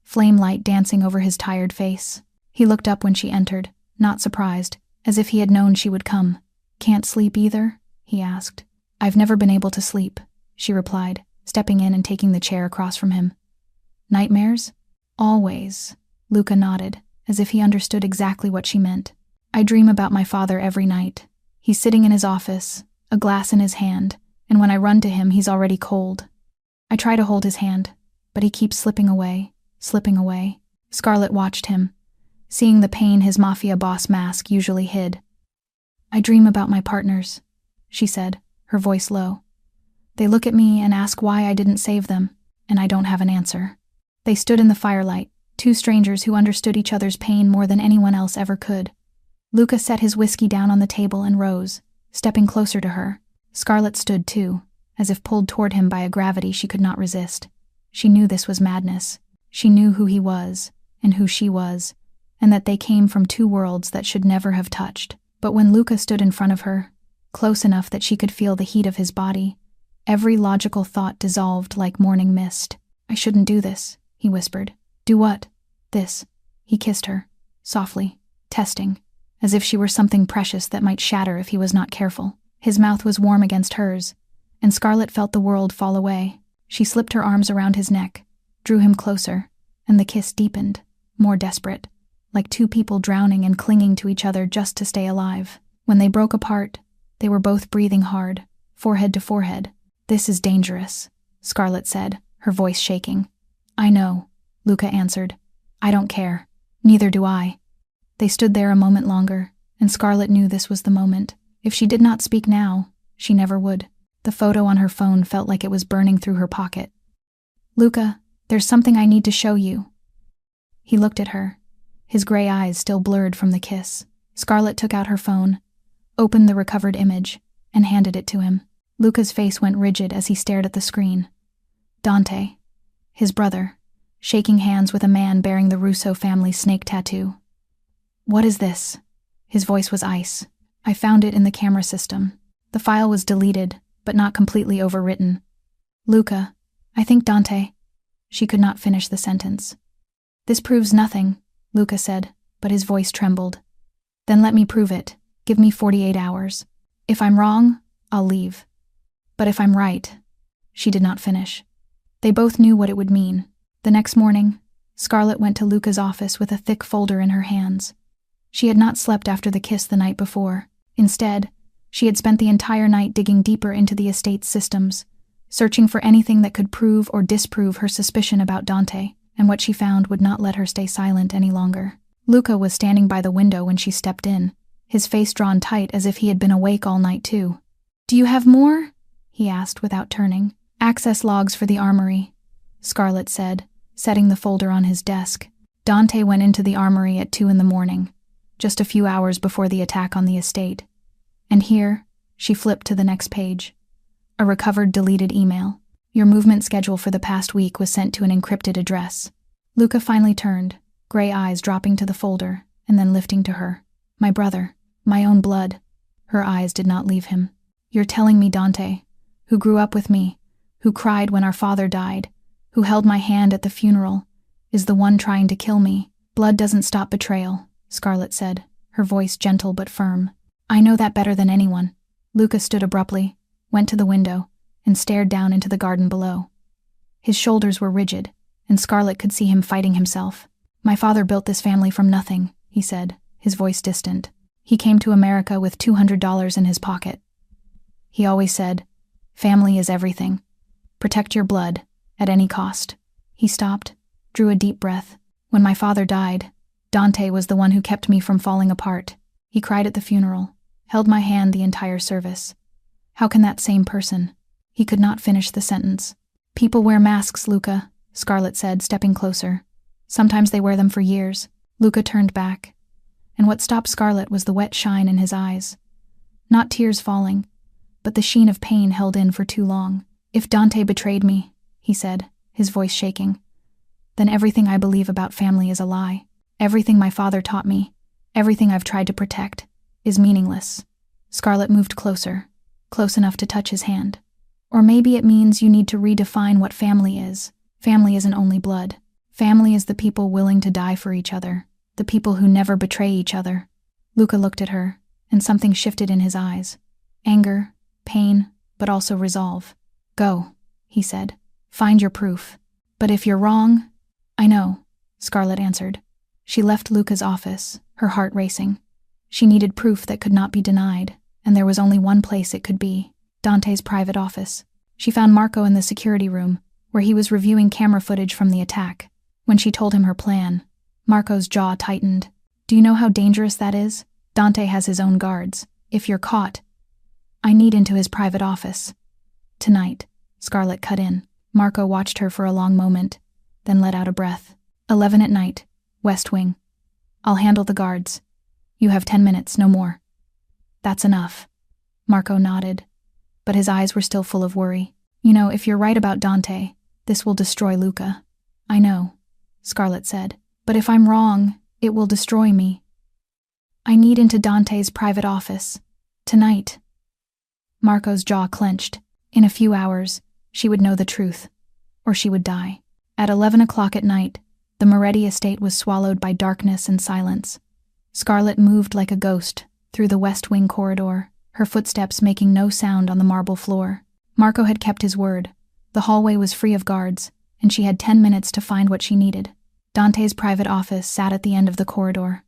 flame light dancing over his tired face. He looked up when she entered, not surprised, as if he had known she would come. "Can't sleep either?" he asked. "I've never been able to sleep," she replied, stepping in and taking the chair across from him. "Nightmares?" "Always." Luca nodded, as if he understood exactly what she meant. "I dream about my father every night. He's sitting in his office, a glass in his hand, and when I run to him, he's already cold. I try to hold his hand, but he keeps slipping away, slipping away." Scarlett watched him, seeing the pain his Mafia boss mask usually hid. "I dream about my partners," she said, her voice low. "They look at me and ask why I didn't save them, and I don't have an answer." They stood in the firelight, 2 strangers who understood each other's pain more than anyone else ever could. Luca set his whiskey down on the table and rose, stepping closer to her. Scarlett stood too, as if pulled toward him by a gravity she could not resist. She knew this was madness. She knew who he was, and who she was, and that they came from 2 worlds that should never have touched. But when Luca stood in front of her, close enough that she could feel the heat of his body, every logical thought dissolved like morning mist. "I shouldn't do this," he whispered. "Do what?" "This." He kissed her, softly, testing, as if she were something precious that might shatter if he was not careful. His mouth was warm against hers, and Scarlett felt the world fall away. She slipped her arms around his neck, drew him closer, and the kiss deepened, more desperate, like 2 people drowning and clinging to each other just to stay alive. When they broke apart, they were both breathing hard, forehead to forehead. "This is dangerous," Scarlett said, her voice shaking. "I know," Luca answered. "I don't care. Neither do I." They stood there a moment longer, and Scarlett knew this was the moment. If she did not speak now, she never would. The photo on her phone felt like it was burning through her pocket. "Luca, there's something I need to show you." He looked at her, his gray eyes still blurred from the kiss. Scarlett took out her phone, opened the recovered image, and handed it to him. Luca's face went rigid as he stared at the screen. Dante, his brother, shaking hands with a man bearing the Russo family snake tattoo. "What is this?" His voice was ice. "I found it in the camera system. The file was deleted, but not completely overwritten." "Luca, I think Dante..." She could not finish the sentence. "This proves nothing," Luca said, but his voice trembled. Then let me prove it. Give me 48 hours. If I'm wrong, I'll leave. But if I'm right..." She did not finish. They both knew what it would mean. The next morning, Scarlett went to Luca's office with a thick folder in her hands. She had not slept after the kiss the night before. Instead, she had spent the entire night digging deeper into the estate's systems, searching for anything that could prove or disprove her suspicion about Dante, and what she found would not let her stay silent any longer. Luca was standing by the window when she stepped in, his face drawn tight as if he had been awake all night too. "Do you have more?" he asked without turning. "Access logs for the armory," Scarlett said, setting the folder on his desk. Dante went into the armory at 2 a.m, just a few hours before the attack on the estate. And here, she flipped to the next page. A recovered deleted email. "Your movement schedule for the past week was sent to an encrypted address." Luca finally turned, gray eyes dropping to the folder, and then lifting to her. "My brother, my own blood." Her eyes did not leave him. "You're telling me Dante, who grew up with me, who cried when our father died, who held my hand at the funeral, is the one trying to kill me." "Blood doesn't stop betrayal," Scarlett said, her voice gentle but firm. "I know that better than anyone." Luca stood abruptly, went to the window, and stared down into the garden below. His shoulders were rigid, and Scarlett could see him fighting himself. "My father built this family from nothing," he said, his voice distant. "He came to America with $200 in his pocket. He always said, 'Family is everything. Protect your blood, at any cost.'" He stopped, drew a deep breath. "When my father died, Dante was the one who kept me from falling apart. He cried at the funeral, held my hand the entire service. How can that same person..." He could not finish the sentence. "People wear masks, Luca," Scarlett said, stepping closer. "Sometimes they wear them for years." Luca turned back, and what stopped Scarlett was the wet shine in his eyes. Not tears falling, but the sheen of pain held in for too long. "If Dante betrayed me," he said, his voice shaking, "then everything I believe about family is a lie. Everything my father taught me, everything I've tried to protect, is meaningless." Scarlett moved closer, close enough to touch his hand. "Or maybe it means you need to redefine what family is. Family isn't only blood. Family is the people willing to die for each other, the people who never betray each other." Luca looked at her, and something shifted in his eyes. Anger, pain, but also resolve. "Go," he said. "Find your proof. But if you're wrong..." "I know," Scarlett answered. She left Luca's office, her heart racing. She needed proof that could not be denied, and there was only one place it could be: Dante's private office. She found Marco in the security room, where he was reviewing camera footage from the attack. When she told him her plan, Marco's jaw tightened. "Do you know how dangerous that is? Dante has his own guards. If you're caught..." "I need into his private office." "Tonight," Scarlett cut in. Marco watched her for a long moment, then let out a breath. 11 at night, West Wing. I'll handle the guards. You have 10 minutes, no more." "That's enough." Marco nodded, but his eyes were still full of worry. "You know, if you're right about Dante, this will destroy Luca." "I know," Scarlett said, "but if I'm wrong, it will destroy me. I need into Dante's private office. Tonight." Marco's jaw clenched. In a few hours, she would know the truth, or she would die. At 11 o'clock at night, the Moretti estate was swallowed by darkness and silence. Scarlett moved like a ghost through the West Wing corridor, her footsteps making no sound on the marble floor. Marco had kept his word. The hallway was free of guards, and she had 10 minutes to find what she needed. Dante's private office sat at the end of the corridor,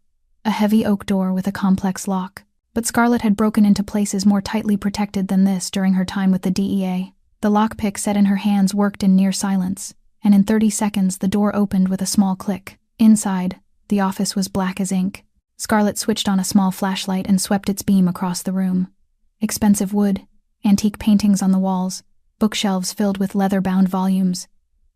a heavy oak door with a complex lock. But Scarlett had broken into places more tightly protected than this during her time with the DEA. The lockpick set in her hands worked in near silence, and in 30 seconds the door opened with a small click. Inside, the office was black as ink. Scarlett switched on a small flashlight and swept its beam across the room. Expensive wood, antique paintings on the walls, bookshelves filled with leather-bound volumes.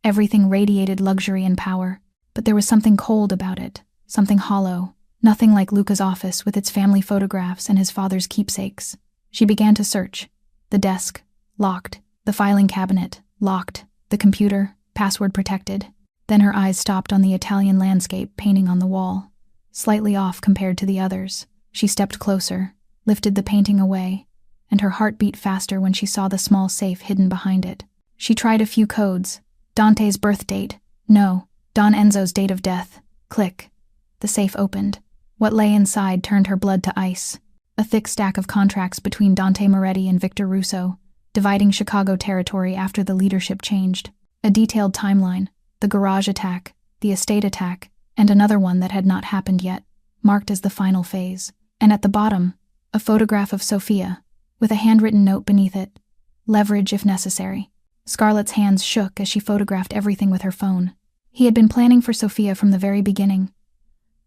Everything radiated luxury and power, but there was something cold about it, something hollow. Nothing like Luca's office with its family photographs and his father's keepsakes. She began to search. The desk, locked. The filing cabinet, locked. The computer, password protected. Then her eyes stopped on the Italian landscape painting on the wall, slightly off compared to the others. She stepped closer, lifted the painting away, and her heart beat faster when she saw the small safe hidden behind it. She tried a few codes. Dante's birth date. No. Don Enzo's date of death. Click. The safe opened. What lay inside turned her blood to ice. A thick stack of contracts between Dante Moretti and Victor Russo, dividing Chicago territory after the leadership changed. A detailed timeline, the garage attack, the estate attack, and another one that had not happened yet, marked as the final phase. And at the bottom, a photograph of Sophia, with a handwritten note beneath it, leverage if necessary. Scarlett's hands shook as she photographed everything with her phone. He had been planning for Sophia from the very beginning.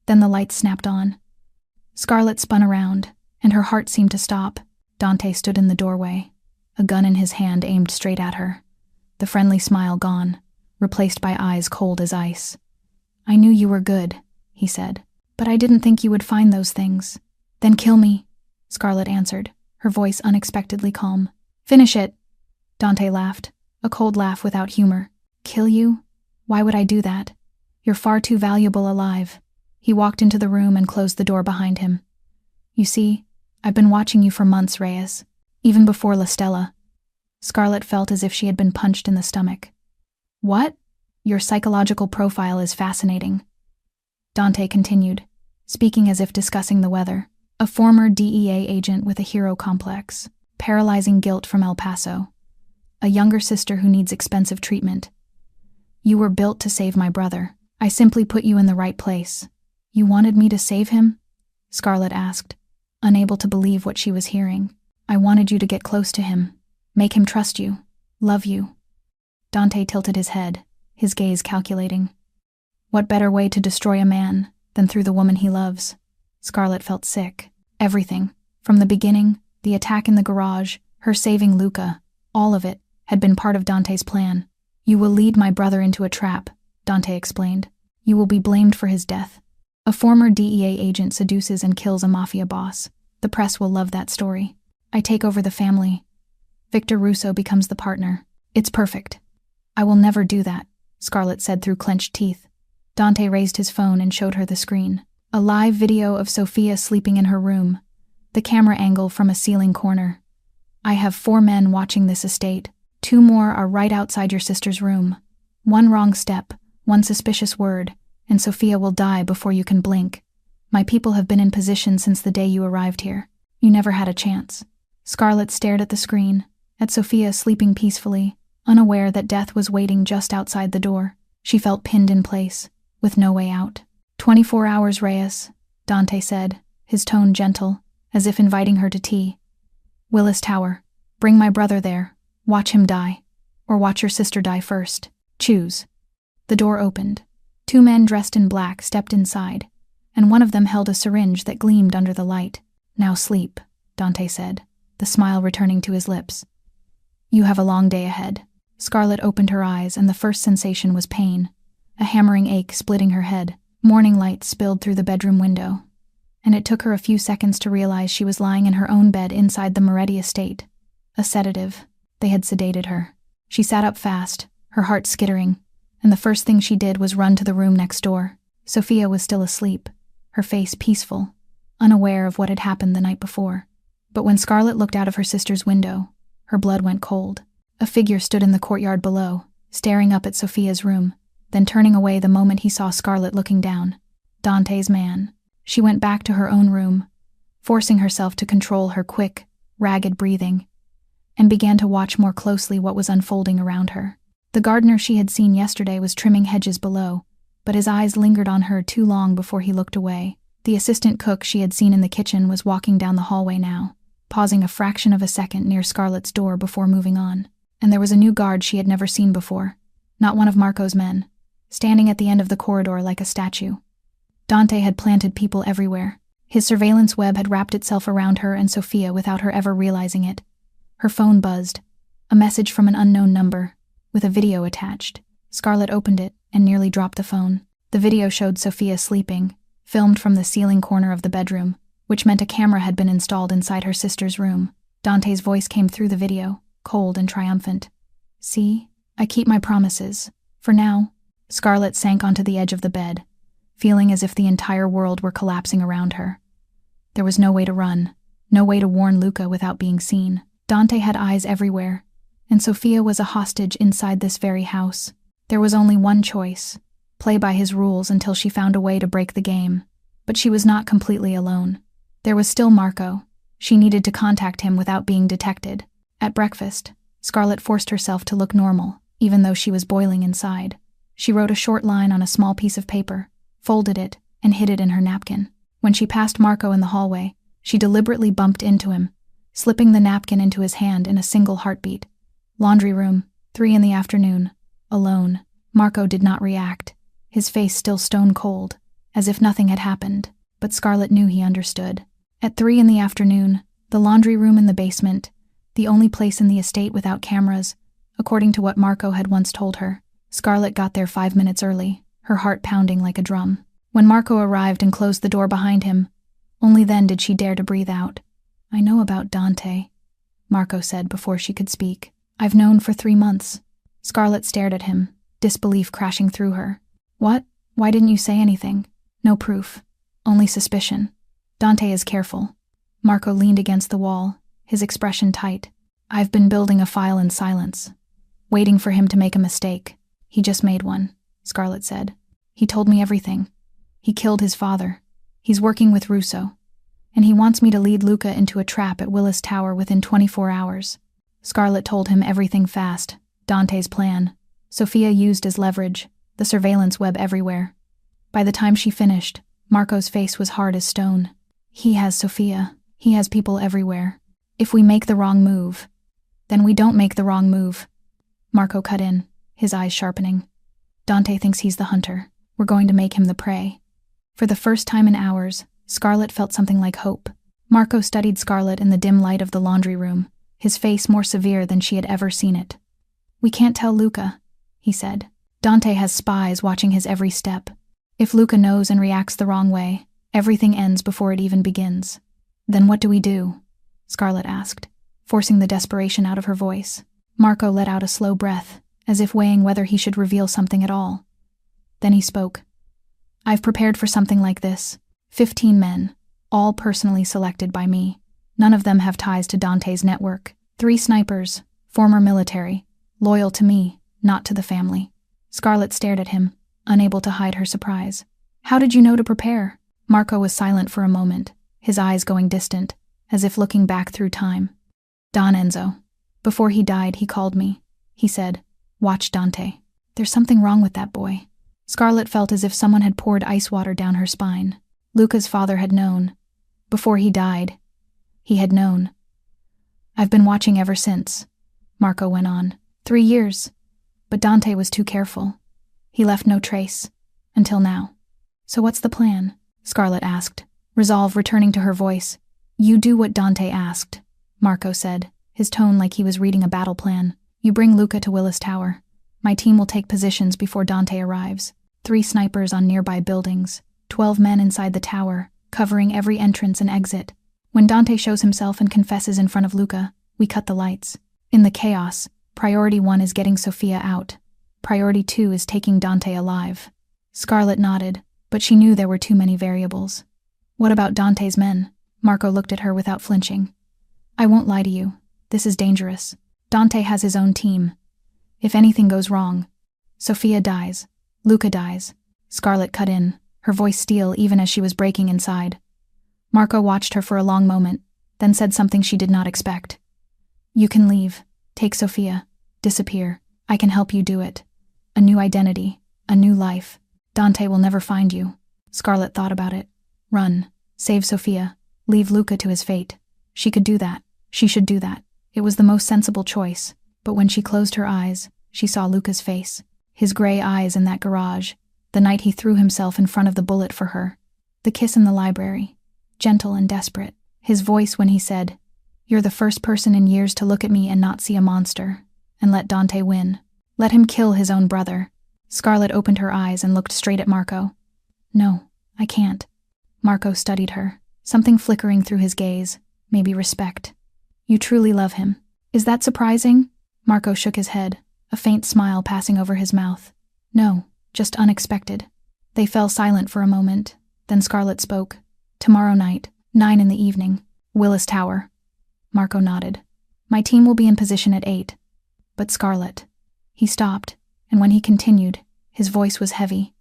Then the lights snapped on. Scarlett spun around, and her heart seemed to stop. Dante stood in the doorway, a gun in his hand aimed straight at her. The friendly smile gone, replaced by eyes cold as ice. "I knew you were good," he said, "but I didn't think you would find those things." "Then kill me," Scarlett answered, her voice unexpectedly calm. "Finish it," Dante laughed, a cold laugh without humor. "Kill you? Why would I do that? You're far too valuable alive." He walked into the room and closed the door behind him. "You see, I've been watching you for months, Reyes. Even before La Stella." Scarlett felt as if she had been punched in the stomach. "What? Your psychological profile is fascinating," Dante continued, speaking as if discussing the weather. "A former DEA agent with a hero complex, paralyzing guilt from El Paso. A younger sister who needs expensive treatment. You were built to save my brother. I simply put you in the right place." "You wanted me to save him?" Scarlett asked, unable to believe what she was hearing. "I wanted you to get close to him, make him trust you, love you." Dante tilted his head, his gaze calculating. What better way to destroy a man than through the woman he loves? Scarlett felt sick. Everything, from the beginning, the attack in the garage, her saving Luca, all of it, had been part of Dante's plan. "You will lead my brother into a trap," Dante explained. "You will be blamed for his death. A former DEA agent seduces and kills a Mafia boss. The press will love that story. I take over the family. Victor Russo becomes the partner. It's perfect." "I will never do that," Scarlett said through clenched teeth. Dante raised his phone and showed her the screen. A live video of Sophia sleeping in her room, the camera angle from a ceiling corner. "I have 4 men watching this estate. 2 more are right outside your sister's room. 1 wrong step, 1 suspicious word, and Sophia will die before you can blink. My people have been in position since the day you arrived here. You never had a chance." Scarlett stared at the screen, at Sophia sleeping peacefully, unaware that death was waiting just outside the door. She felt pinned in place, with no way out. 24 hours, Reyes," Dante said, his tone gentle, as if inviting her to tea. "Willis Tower. Bring my brother there. Watch him die. Or watch your sister die first. Choose." The door opened. 2 men dressed in black stepped inside, and one of them held a syringe that gleamed under the light. "Now sleep," Dante said, the smile returning to his lips. "You have a long day ahead." Scarlett opened her eyes, and the first sensation was pain, a hammering ache splitting her head. Morning light spilled through the bedroom window, and it took her a few seconds to realize she was lying in her own bed inside the Moretti estate. A sedative. They had sedated her. She sat up fast, her heart skittering, and the first thing she did was run to the room next door. Sophia was still asleep, her face peaceful, unaware of what had happened the night before. But when Scarlett looked out of her sister's window, her blood went cold. A figure stood in the courtyard below, staring up at Sophia's room, then turning away the moment he saw Scarlett looking down. Dante's man. She went back to her own room, forcing herself to control her quick, ragged breathing, and began to watch more closely what was unfolding around her. The gardener she had seen yesterday was trimming hedges below, but his eyes lingered on her too long before he looked away. The assistant cook she had seen in the kitchen was walking down the hallway now, pausing a fraction of a second near Scarlett's door before moving on. And there was a new guard she had never seen before, not one of Marco's men, standing at the end of the corridor like a statue. Dante had planted people everywhere. His surveillance web had wrapped itself around her and Sophia without her ever realizing it. Her phone buzzed, a message from an unknown number, with a video attached. Scarlett opened it and nearly dropped the phone. The video showed Sophia sleeping, filmed from the ceiling corner of the bedroom, which meant a camera had been installed inside her sister's room. Dante's voice came through the video, cold and triumphant. "See, I keep my promises. For now." Scarlett sank onto the edge of the bed, feeling as if the entire world were collapsing around her. There was no way to run, no way to warn Luca without being seen. Dante had eyes everywhere, and Sophia was a hostage inside this very house. There was only one choice: play by his rules until she found a way to break the game. But she was not completely alone. There was still Marco. She needed to contact him without being detected. At breakfast, Scarlett forced herself to look normal, even though she was boiling inside. She wrote a short line on a small piece of paper, folded it, and hid it in her napkin. When she passed Marco in the hallway, she deliberately bumped into him, slipping the napkin into his hand in a single heartbeat. Laundry room, 3 in the afternoon. Alone. Marco did not react, his face still stone cold, as if nothing had happened, but Scarlett knew he understood. At 3 in the afternoon, the laundry room in the basement, the only place in the estate without cameras, according to what Marco had once told her. Scarlett got there 5 minutes early, her heart pounding like a drum. When Marco arrived and closed the door behind him, only then did she dare to breathe out. "I know about Dante," Marco said before she could speak. "I've known for 3 months." Scarlett stared at him, disbelief crashing through her. "What? Why didn't you say anything?" "No proof. Only suspicion. Dante is careful." Marco leaned against the wall, his expression tight. "I've been building a file in silence, waiting for him to make a mistake." "He just made one," Scarlett said. "He told me everything. He killed his father. He's working with Russo. And he wants me to lead Luca into a trap at Willis Tower within 24 hours. Scarlett told him everything fast, Dante's plan. Sophia used as leverage, the surveillance web everywhere. By the time she finished, Marco's face was hard as stone. "He has Sophia. He has people everywhere. If we make the wrong move, then we don't make the wrong move." Marco cut in, his eyes sharpening. "Dante thinks he's the hunter. We're going to make him the prey." For the first time in hours, Scarlett felt something like hope. Marco studied Scarlett in the dim light of the laundry room, his face more severe than she had ever seen it. "We can't tell Luca," he said. "Dante has spies watching his every step. If Luca knows and reacts the wrong way, everything ends before it even begins." "Then what do we do?" Scarlett asked, forcing the desperation out of her voice. Marco let out a slow breath, as if weighing whether he should reveal something at all. Then he spoke. "I've prepared for something like this. 15 men, all personally selected by me. None of them have ties to Dante's network. 3 snipers, former military, loyal to me, not to the family." Scarlett stared at him, unable to hide her surprise. "How did you know to prepare?" Marco was silent for a moment, his eyes going distant, as if looking back through time. "Don Enzo. Before he died, he called me. He said, 'Watch Dante. There's something wrong with that boy.'" Scarlett felt as if someone had poured ice water down her spine. Luca's father had known. Before he died, he had known. "I've been watching ever since," Marco went on. 3 years. But Dante was too careful. He left no trace. Until now. "So what's the plan?" Scarlett asked, resolve returning to her voice. "You do what Dante asked," Marco said, his tone like he was reading a battle plan. "You bring Luca to Willis Tower. My team will take positions before Dante arrives. 3 snipers on nearby buildings, 12 men inside the tower, covering every entrance and exit. When Dante shows himself and confesses in front of Luca, we cut the lights. In the chaos, priority 1 is getting Sophia out. Priority 2 is taking Dante alive." Scarlett nodded, but she knew there were too many variables. "What about Dante's men?" Marco looked at her without flinching. "I won't lie to you. This is dangerous. Dante has his own team. If anything goes wrong, Sophia dies. Luca dies." Scarlett cut in, her voice steel even as she was breaking inside. Marco watched her for a long moment, then said something she did not expect. "You can leave. Take Sophia. Disappear. I can help you do it. A new identity. A new life. Dante will never find you." Scarlett thought about it. Run. Save Sophia. Leave Luca to his fate. She could do that. She should do that. It was the most sensible choice, but when she closed her eyes, she saw Luca's face. His gray eyes in that garage, the night he threw himself in front of the bullet for her. The kiss in the library, gentle and desperate. His voice when he said, "You're the first person in years to look at me and not see a monster, and let Dante win. Let him kill his own brother." Scarlett opened her eyes and looked straight at Marco. "No, I can't." Marco studied her, something flickering through his gaze, maybe respect. "You truly love him. Is that surprising?" Marco shook his head, a faint smile passing over his mouth. "No, just unexpected." They fell silent for a moment, then Scarlett spoke. "Tomorrow night, 9 in the evening, Willis Tower." Marco nodded. "My team will be in position at 8. But Scarlett." He stopped, and when he continued, his voice was heavy.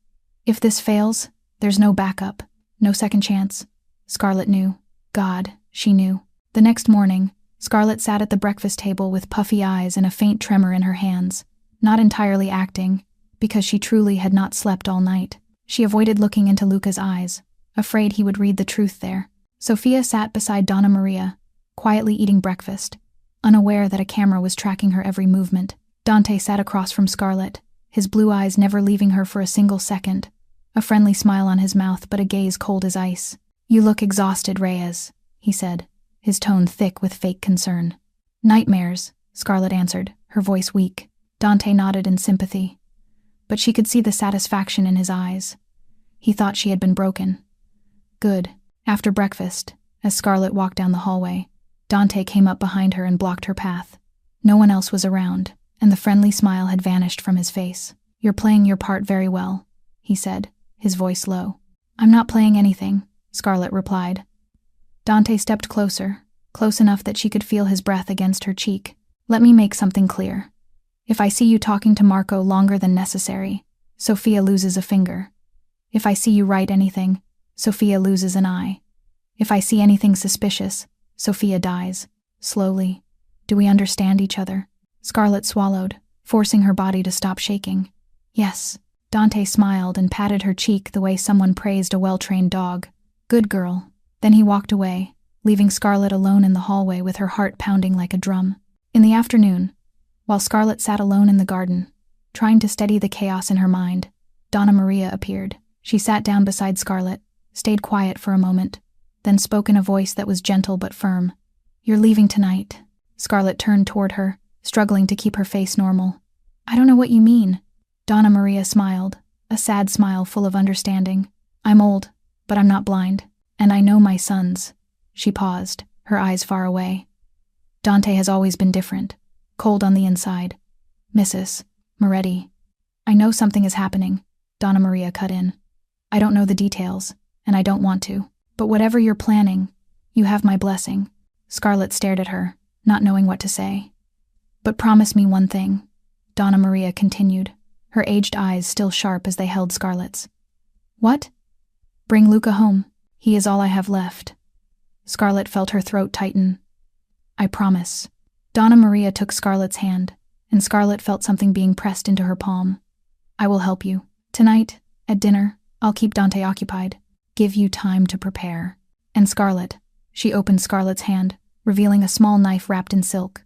"If this fails, there's no backup. No second chance. Scarlett knew. God, she knew. The next morning, Scarlett sat at the breakfast table with puffy eyes and a faint tremor in her hands, not entirely acting, because she truly had not slept all night. She avoided looking into Luca's eyes, afraid he would read the truth there. Sophia sat beside Donna Maria, quietly eating breakfast, unaware that a camera was tracking her every movement. Dante sat across from Scarlett, his blue eyes never leaving her for a single second, a friendly smile on his mouth but a gaze cold as ice. "You look exhausted, Reyes," he said, his tone thick with fake concern. "Nightmares," Scarlett answered, her voice weak. Dante nodded in sympathy, but she could see the satisfaction in his eyes. He thought she had been broken. Good. After breakfast, as Scarlett walked down the hallway, Dante came up behind her and blocked her path. No one else was around, and the friendly smile had vanished from his face. "You're playing your part very well," he said, his voice low. "I'm not playing anything," Scarlett replied. Dante stepped closer, close enough that she could feel his breath against her cheek. "Let me make something clear. If I see you talking to Marco longer than necessary, Sophia loses a finger. If I see you write anything, Sophia loses an eye. If I see anything suspicious, Sophia dies. Slowly. Do we understand each other?" Scarlett swallowed, forcing her body to stop shaking. "Yes." Dante smiled and patted her cheek the way someone praised a well-trained dog. "Good girl." Then he walked away, leaving Scarlett alone in the hallway with her heart pounding like a drum. In the afternoon, while Scarlett sat alone in the garden, trying to steady the chaos in her mind, Donna Maria appeared. She sat down beside Scarlett, stayed quiet for a moment, then spoke in a voice that was gentle but firm. "You're leaving tonight." Scarlett turned toward her, struggling to keep her face normal. "I don't know what you mean." Donna Maria smiled, a sad smile full of understanding. "I'm old, but I'm not blind, and I know my sons." She paused, her eyes far away. "Dante has always been different, cold on the inside. Mrs. Moretti." "I know something is happening," Donna Maria cut in. "I don't know the details, and I don't want to. But whatever you're planning, you have my blessing." Scarlett stared at her, not knowing what to say. "But promise me one thing," Donna Maria continued, her aged eyes still sharp as they held Scarlett's. "What?" "Bring Luca home. He is all I have left." Scarlett felt her throat tighten. "I promise." Donna Maria took Scarlett's hand, and Scarlett felt something being pressed into her palm. "I will help you. Tonight, at dinner, I'll keep Dante occupied. Give you time to prepare." And Scarlett, she opened Scarlett's hand, revealing a small knife wrapped in silk.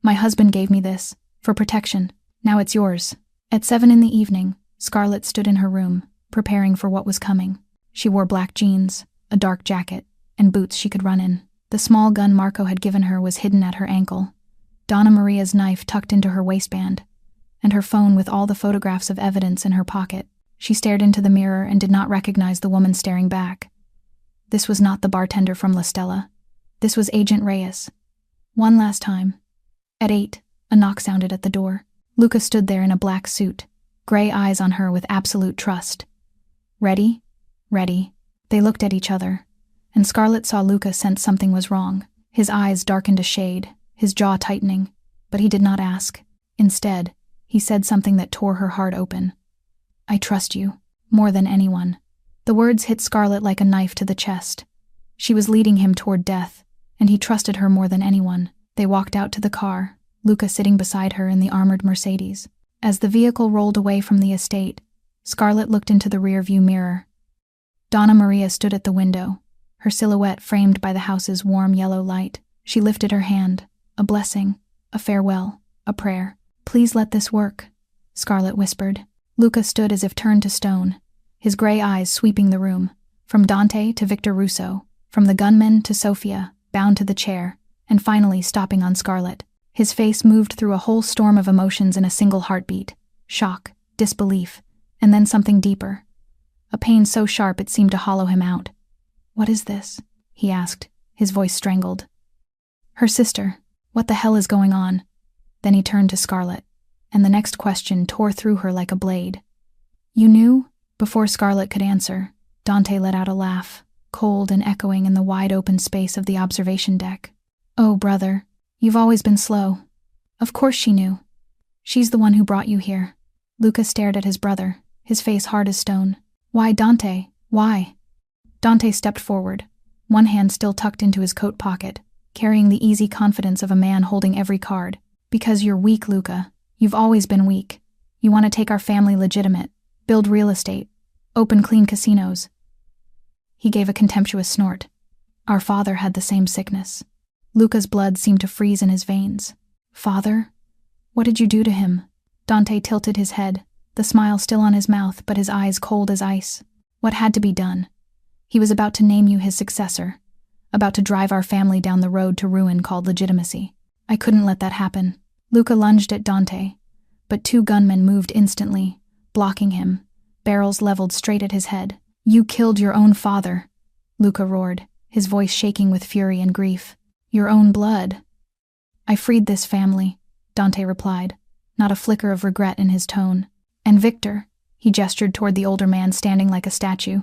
"My husband gave me this, for protection. Now it's yours." At 7 in the evening, Scarlett stood in her room, preparing for what was coming. She wore black jeans, a dark jacket, and boots she could run in. The small gun Marco had given her was hidden at her ankle, Donna Maria's knife tucked into her waistband, and her phone with all the photographs of evidence in her pocket. She stared into the mirror and did not recognize the woman staring back. This was not the bartender from La Stella. This was Agent Reyes. One last time. At 8, a knock sounded at the door. Luca stood there in a black suit, gray eyes on her with absolute trust. "Ready?" "Ready." They looked at each other, and Scarlett saw Luca sense something was wrong. His eyes darkened a shade, his jaw tightening, but he did not ask. Instead, he said something that tore her heart open. "I trust you, more than anyone." The words hit Scarlett like a knife to the chest. She was leading him toward death, and he trusted her more than anyone. They walked out to the car, Luca sitting beside her in the armored Mercedes. As the vehicle rolled away from the estate, Scarlett looked into the rearview mirror. Donna Maria stood at the window, her silhouette framed by the house's warm yellow light. She lifted her hand, a blessing, a farewell, a prayer. "Please let this work," Scarlett whispered. Luca stood as if turned to stone, his gray eyes sweeping the room, from Dante to Victor Russo, from the gunman to Sophia, bound to the chair, and finally stopping on Scarlett. His face moved through a whole storm of emotions in a single heartbeat: shock, disbelief, and then something deeper. A pain so sharp it seemed to hollow him out. "What is this?" he asked, his voice strangled. "Her sister. What the hell is going on?" Then he turned to Scarlett, and the next question tore through her like a blade. "You knew?" Before Scarlett could answer, Dante let out a laugh, cold and echoing in the wide-open space of the observation deck. "Oh, brother, you've always been slow." "Of course she knew. She's the one who brought you here." Luca stared at his brother, his face hard as stone. "Why, Dante? Why?" Dante stepped forward, one hand still tucked into his coat pocket, carrying the easy confidence of a man holding every card. Because you're weak, Luca. You've always been weak. You want to take our family legitimate, build real estate, open clean casinos. He gave a contemptuous snort. Our father had the same sickness. Luca's blood seemed to freeze in his veins. Father? What did you do to him? Dante tilted his head, the smile still on his mouth but his eyes cold as ice. What had to be done? He was about to name you his successor, about to drive our family down the road to ruin called legitimacy. I couldn't let that happen. Luca lunged at Dante, but 2 gunmen moved instantly, blocking him, barrels leveled straight at his head. You killed your own father, Luca roared, his voice shaking with fury and grief. Your own blood. I freed this family, Dante replied, not a flicker of regret in his tone. And Victor, he gestured toward the older man standing like a statue,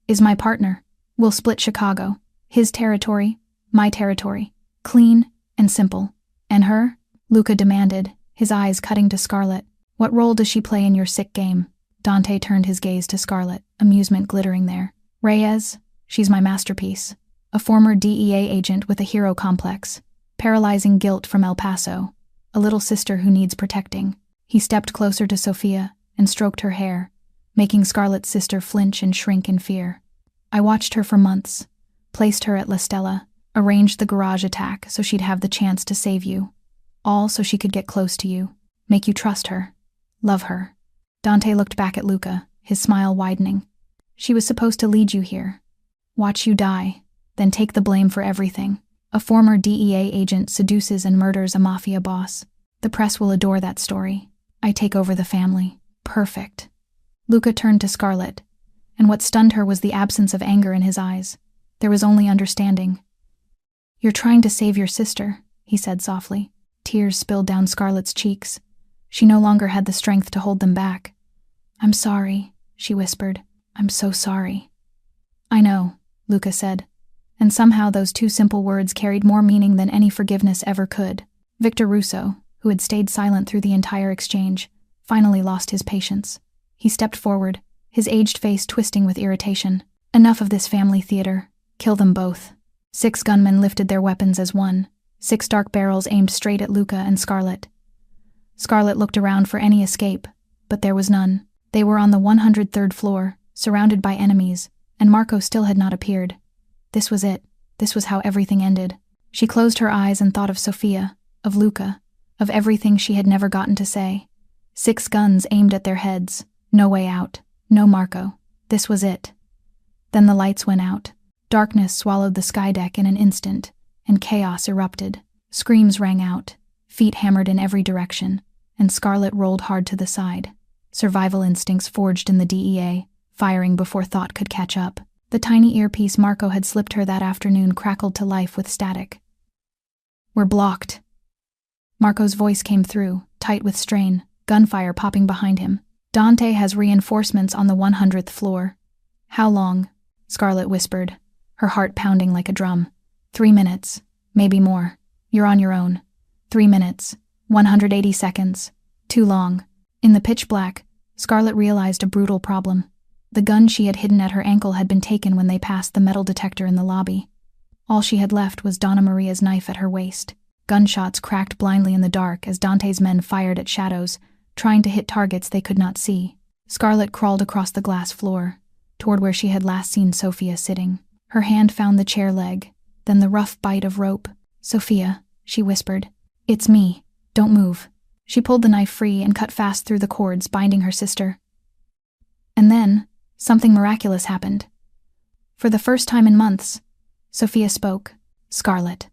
is my partner. We'll split Chicago. His territory, my territory. Clean and simple. And her? Luca demanded, his eyes cutting to Scarlett. What role does she play in your sick game? Dante turned his gaze to Scarlett, amusement glittering there. Reyes, she's my masterpiece. A former DEA agent with a hero complex. Paralyzing guilt from El Paso. A little sister who needs protecting. He stepped closer to Sophia and stroked her hair, making Scarlett's sister flinch and shrink in fear. I watched her for months, placed her at La Stella, arranged the garage attack so she'd have the chance to save you. All so she could get close to you, make you trust her, love her. Dante looked back at Luca, his smile widening. She was supposed to lead you here. Watch you die, then take the blame for everything. A former DEA agent seduces and murders a Mafia boss. The press will adore that story. I take over the family. Perfect. Luca turned to Scarlett, and what stunned her was the absence of anger in his eyes. There was only understanding. You're trying to save your sister, he said softly. Tears spilled down Scarlett's cheeks. She no longer had the strength to hold them back. I'm sorry, she whispered. I'm so sorry. I know, Luca said. And somehow those 2 simple words carried more meaning than any forgiveness ever could. Victor Russo, who had stayed silent through the entire exchange, finally lost his patience. He stepped forward, his aged face twisting with irritation. Enough of this family theater. Kill them both. 6 gunmen lifted their weapons as one, 6 dark barrels aimed straight at Luca and Scarlett. Scarlett looked around for any escape, but there was none. They were on the 103rd floor, surrounded by enemies, and Marco still had not appeared. This was it. This was how everything ended. She closed her eyes and thought of Sophia, of Luca, of everything she had never gotten to say. 6 guns aimed at their heads. No way out. No Marco. This was it. Then the lights went out. Darkness swallowed the skydeck in an instant, and chaos erupted. Screams rang out, feet hammered in every direction, and Scarlett rolled hard to the side. Survival instincts forged in the DEA, firing before thought could catch up. The tiny earpiece Marco had slipped her that afternoon crackled to life with static. We're blocked. Marco's voice came through, tight with strain, gunfire popping behind him. Dante has reinforcements on the 100th floor. How long? Scarlett whispered, her heart pounding like a drum. 3 minutes, maybe more. You're on your own. 3 minutes, 180 seconds. Too long. In the pitch black, Scarlett realized a brutal problem. The gun she had hidden at her ankle had been taken when they passed the metal detector in the lobby. All she had left was Donna Maria's knife at her waist. Gunshots cracked blindly in the dark as Dante's men fired at shadows, trying to hit targets they could not see. Scarlett crawled across the glass floor, toward where she had last seen Sophia sitting. Her hand found the chair leg, then the rough bite of rope. Sophia, she whispered. It's me. Don't move. She pulled the knife free and cut fast through the cords binding her sister. And then, something miraculous happened. For the first time in months, Sophia spoke. Scarlett.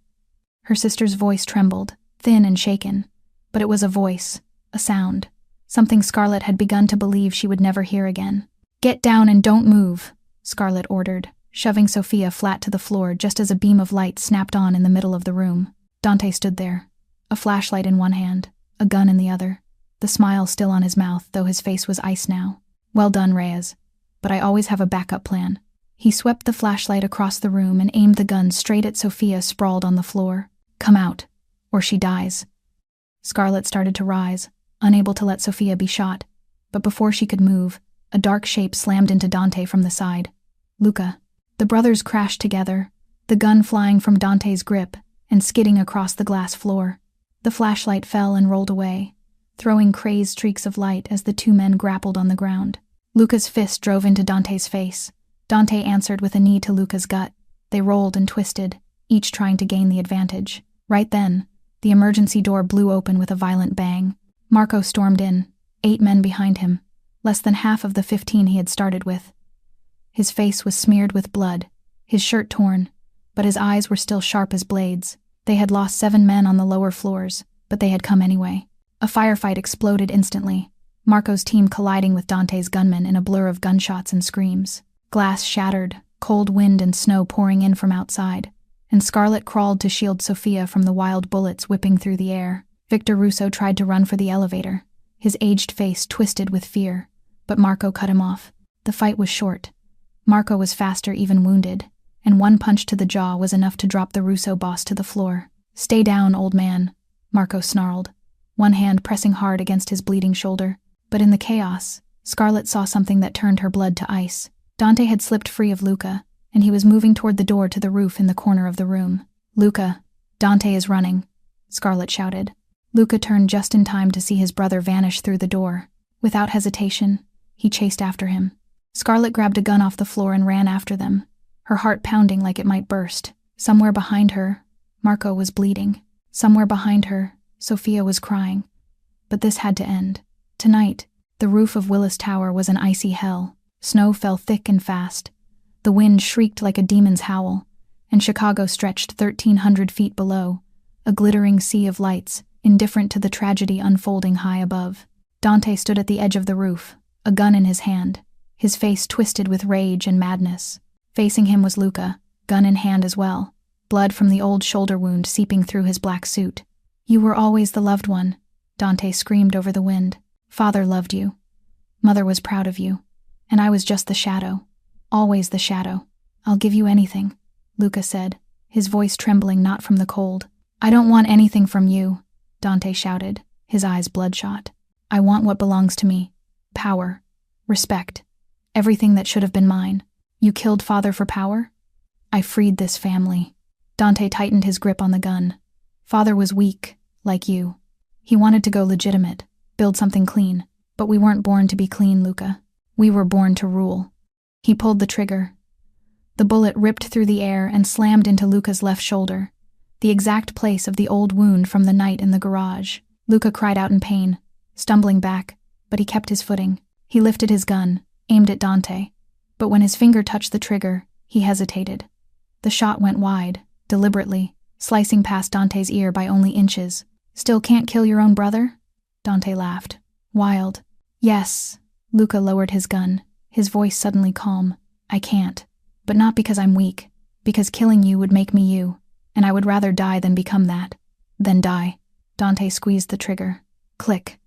Her sister's voice trembled, thin and shaken, but it was a voice, a sound, something Scarlett had begun to believe she would never hear again. Get down and don't move, Scarlett ordered, shoving Sophia flat to the floor just as a beam of light snapped on in the middle of the room. Dante stood there, a flashlight in one hand, a gun in the other, the smile still on his mouth, though his face was ice now. Well done, Reyes, but I always have a backup plan. He swept the flashlight across the room and aimed the gun straight at Sophia sprawled on the floor. Come out, or she dies. Scarlett started to rise, unable to let Sophia be shot, but before she could move, a dark shape slammed into Dante from the side. Luca. The brothers crashed together, the gun flying from Dante's grip and skidding across the glass floor. The flashlight fell and rolled away, throwing crazed streaks of light as the two men grappled on the ground. Luca's fist drove into Dante's face. Dante answered with a knee to Luca's gut. They rolled and twisted, each trying to gain the advantage. Right then, the emergency door blew open with a violent bang. Marco stormed in, 8 men behind him, less than half of the 15 he had started with. His face was smeared with blood, his shirt torn, but his eyes were still sharp as blades. They had lost 7 men on the lower floors, but they had come anyway. A firefight exploded instantly, Marco's team colliding with Dante's gunmen in a blur of gunshots and screams. Glass shattered, cold wind and snow pouring in from outside, and Scarlett crawled to shield Sofia from the wild bullets whipping through the air. Victor Russo tried to run for the elevator, his aged face twisted with fear, but Marco cut him off. The fight was short. Marco was faster, even wounded, and one punch to the jaw was enough to drop the Russo boss to the floor. "Stay down, old man," Marco snarled, one hand pressing hard against his bleeding shoulder. But in the chaos, Scarlett saw something that turned her blood to ice. Dante had slipped free of Luca, and he was moving toward the door to the roof in the corner of the room. "Luca, Dante is running," Scarlett shouted. Luca turned just in time to see his brother vanish through the door. Without hesitation, he chased after him. Scarlett grabbed a gun off the floor and ran after them, her heart pounding like it might burst. Somewhere behind her, Marco was bleeding. Somewhere behind her, Sofia was crying. But this had to end. Tonight, the roof of Willis Tower was an icy hell. Snow fell thick and fast. The wind shrieked like a demon's howl, and Chicago stretched 1,300 feet below, a glittering sea of lights, indifferent to the tragedy unfolding high above. Dante stood at the edge of the roof, a gun in his hand, his face twisted with rage and madness. Facing him was Luca, gun in hand as well, blood from the old shoulder wound seeping through his black suit. "You were always the loved one," Dante screamed over the wind. "Father loved you. Mother was proud of you. And I was just the shadow. Always the shadow. I'll give you anything," Luca said, his voice trembling not from the cold. "I don't want anything from you," Dante shouted, his eyes bloodshot. "I want what belongs to me. Power. Respect. Everything that should have been mine. You killed Father for power? I freed this family." Dante tightened his grip on the gun. "Father was weak, like you. He wanted to go legitimate, build something clean. But we weren't born to be clean, Luca. We were born to rule." He pulled the trigger. The bullet ripped through the air and slammed into Luca's left shoulder, the exact place of the old wound from the night in the garage. Luca cried out in pain, stumbling back, but he kept his footing. He lifted his gun, aimed at Dante, but when his finger touched the trigger, he hesitated. The shot went wide, deliberately, slicing past Dante's ear by only inches. "Still can't kill your own brother?" Dante laughed. "Wild." "Yes." Luca lowered his gun, his voice suddenly calm. "I can't. But not because I'm weak, because killing you would make me you, and I would rather die than become that. Then die." Dante squeezed the trigger. Click.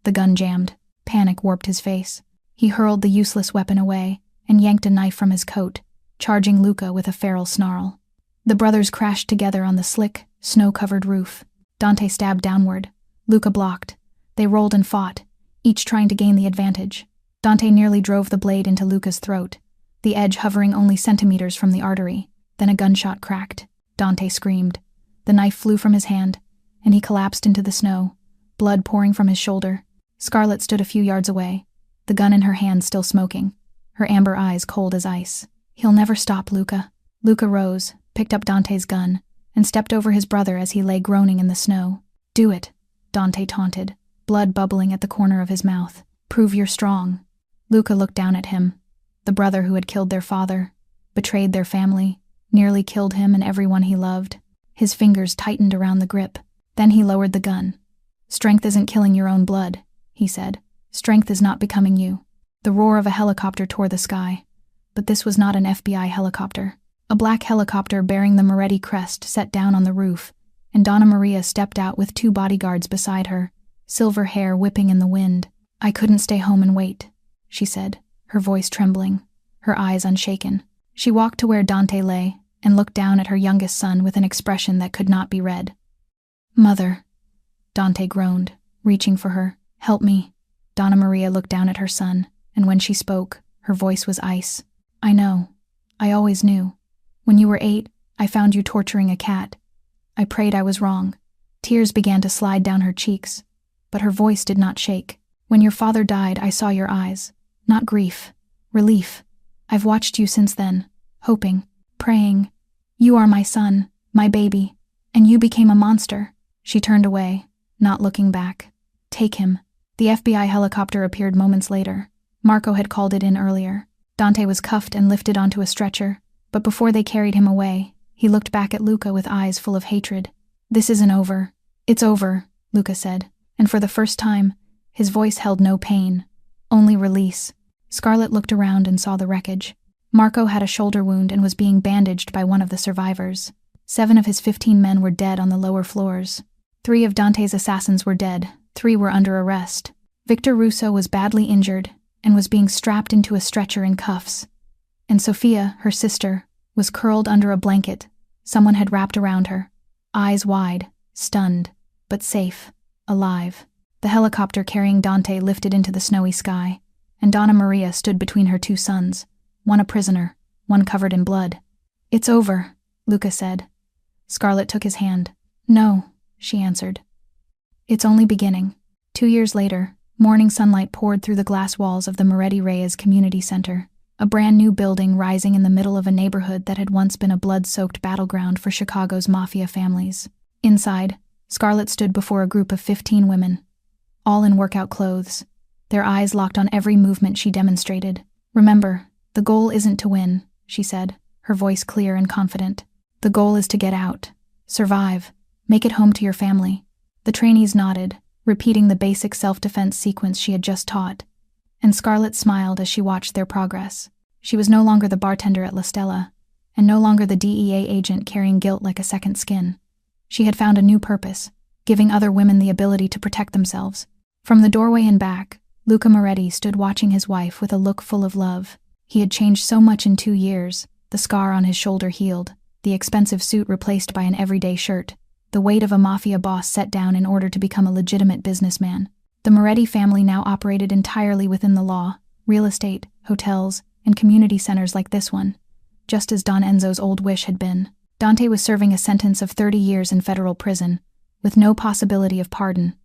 The gun jammed. Panic warped his face. He hurled the useless weapon away and yanked a knife from his coat, charging Luca with a feral snarl. The brothers crashed together on the slick, snow-covered roof. Dante stabbed downward. Luca blocked. They rolled and fought, each trying to gain the advantage. Dante nearly drove the blade into Luca's throat, the edge hovering only centimeters from the artery. Then a gunshot cracked. Dante screamed. The knife flew from his hand, and he collapsed into the snow, blood pouring from his shoulder. Scarlett stood a few yards away, the gun in her hand still smoking, her amber eyes cold as ice. "He'll never stop, Luca." Luca rose, picked up Dante's gun, and stepped over his brother as he lay groaning in the snow. "Do it," Dante taunted, blood bubbling at the corner of his mouth. "Prove you're strong." Luca looked down at him, the brother who had killed their father, betrayed their family, nearly killed him and everyone he loved. His fingers tightened around the grip. Then he lowered the gun. "Strength isn't killing your own blood," he said. "Strength is not becoming you." The roar of a helicopter tore the sky. But this was not an FBI helicopter. A black helicopter bearing the Moretti crest set down on the roof, and Donna Maria stepped out with 2 bodyguards beside her, silver hair whipping in the wind. "I couldn't stay home and wait," she said, her voice trembling, her eyes unshaken. She walked to where Dante lay and looked down at her youngest son with an expression that could not be read. "Mother," Dante groaned, reaching for her. "Help me." Donna Maria looked down at her son, and when she spoke, her voice was ice. "I know. I always knew. When you were 8, I found you torturing a cat. I prayed I was wrong. Tears began to slide down her cheeks, but her voice did not shake. When your father died, I saw your eyes. Not grief. Relief. I've watched you since then, hoping, praying. You are my son, my baby, and you became a monster. She turned away, not looking back. Take him. The FBI helicopter appeared moments later. Marco had called it in earlier. Dante was cuffed and lifted onto a stretcher, but before they carried him away, he looked back at Luca with eyes full of hatred. This isn't over. It's over, Luca said, and for the first time, his voice held no pain, only release. Scarlett looked around and saw the wreckage. Marco had a shoulder wound and was being bandaged by one of the survivors. 7 of his 15 men were dead on the lower floors. 3 of Dante's assassins were dead. 3 were under arrest. Victor Russo was badly injured and was being strapped into a stretcher in cuffs. And Sofia, her sister, was curled under a blanket someone had wrapped around her, eyes wide, stunned, but safe, alive. The helicopter carrying Dante lifted into the snowy sky, and Donna Maria stood between her 2 sons, one a prisoner, one covered in blood. It's over, Luca said. Scarlett took his hand. No, she answered. It's only beginning. 2 years later, morning sunlight poured through the glass walls of the Moretti Reyes Community Center, a brand new building rising in the middle of a neighborhood that had once been a blood-soaked battleground for Chicago's Mafia families. Inside, Scarlett stood before a group of 15 women, all in workout clothes, their eyes locked on every movement she demonstrated. Remember, the goal isn't to win, she said, her voice clear and confident. The goal is to get out, survive, make it home to your family. The trainees nodded, repeating the basic self-defense sequence she had just taught, and Scarlett smiled as she watched their progress. She was no longer the bartender at La Stella, and no longer the DEA agent carrying guilt like a second skin. She had found a new purpose, giving other women the ability to protect themselves. From the doorway and back, Luca Moretti stood watching his wife with a look full of love. He had changed so much in 2 years, the scar on his shoulder healed, the expensive suit replaced by an everyday shirt, the weight of a mafia boss set down in order to become a legitimate businessman. The Moretti family now operated entirely within the law, real estate, hotels, and community centers like this one, just as Don Enzo's old wish had been. Dante was serving a sentence of 30 years in federal prison, with no possibility of pardon,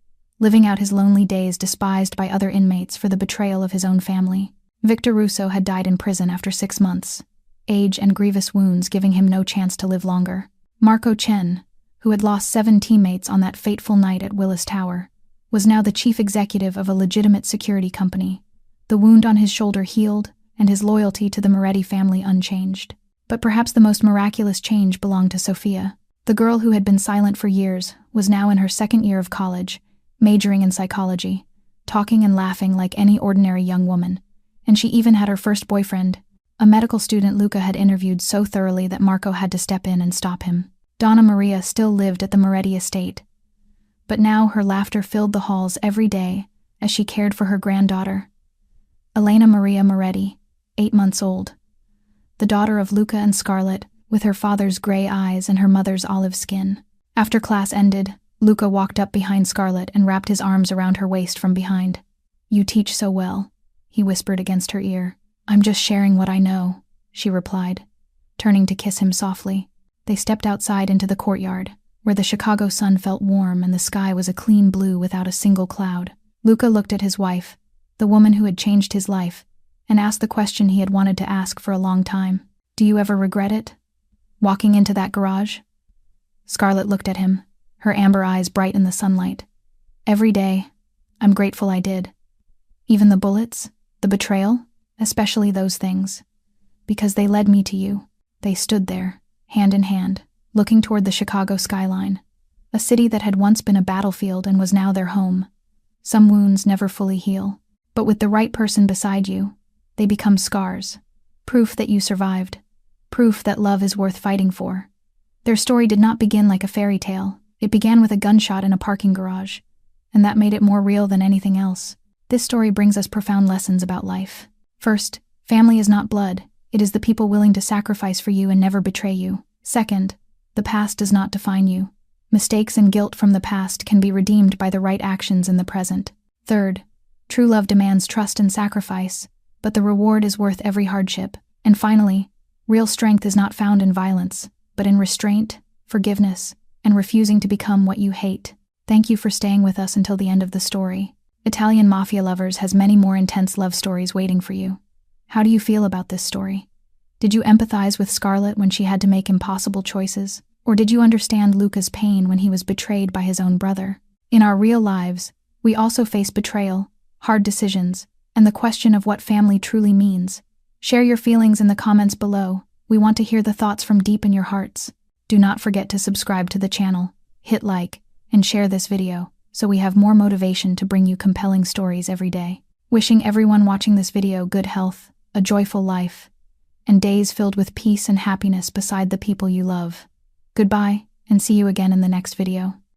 living out his lonely days despised by other inmates for the betrayal of his own family. Victor Russo had died in prison after 6 months, age and grievous wounds giving him no chance to live longer. Marco Chen, who had lost 7 teammates on that fateful night at Willis Tower, was now the chief executive of a legitimate security company, the wound on his shoulder healed and his loyalty to the Moretti family unchanged. But perhaps the most miraculous change belonged to Sofia. The girl who had been silent for years was now in her 2nd year of college, majoring in psychology, talking and laughing like any ordinary young woman, and she even had her first boyfriend, a medical student Luca had interviewed so thoroughly that Marco had to step in and stop him. Donna Maria still lived at the Moretti estate, but now her laughter filled the halls every day as she cared for her granddaughter, Elena Maria Moretti, 8 months old, the daughter of Luca and Scarlett, with her father's gray eyes and her mother's olive skin. After class ended, Luca walked up behind Scarlett and wrapped his arms around her waist from behind. "You teach so well," he whispered against her ear. "I'm just sharing what I know," she replied, turning to kiss him softly. They stepped outside into the courtyard, where the Chicago sun felt warm and the sky was a clean blue without a single cloud. Luca looked at his wife, the woman who had changed his life, and asked the question he had wanted to ask for a long time. "Do you ever regret it? Walking into that garage?" Scarlett looked at him, her amber eyes bright in the sunlight. "Every day. I'm grateful I did. Even the bullets, the betrayal, especially those things. Because they led me to you." They stood there, hand in hand, looking toward the Chicago skyline, a city that had once been a battlefield and was now their home. Some wounds never fully heal, but with the right person beside you, they become scars, proof that you survived, proof that love is worth fighting for. Their story did not begin like a fairy tale. It began with a gunshot in a parking garage, and that made it more real than anything else. This story brings us profound lessons about life. First, family is not blood. It is the people willing to sacrifice for you and never betray you. Second, the past does not define you. Mistakes and guilt from the past can be redeemed by the right actions in the present. Third, true love demands trust and sacrifice, but the reward is worth every hardship. And finally, Real strength is not found in violence, but in restraint, forgiveness, and refusing to become what you hate. Thank you for staying with us until the end of the story. Italian Mafia Lovers has many more intense love stories waiting for you. How do you feel about this story? Did you empathize with Scarlett when she had to make impossible choices? Or did you understand Luca's pain when he was betrayed by his own brother? In our real lives, we also face betrayal, hard decisions, and the question of what family truly means. Share your feelings in the comments below. We want to hear the thoughts from deep in your hearts. Do not forget to subscribe to the channel, hit like, and share this video, so we have more motivation to bring you compelling stories every day. Wishing everyone watching this video good health, a joyful life, and days filled with peace and happiness beside the people you love. Goodbye, and see you again in the next video.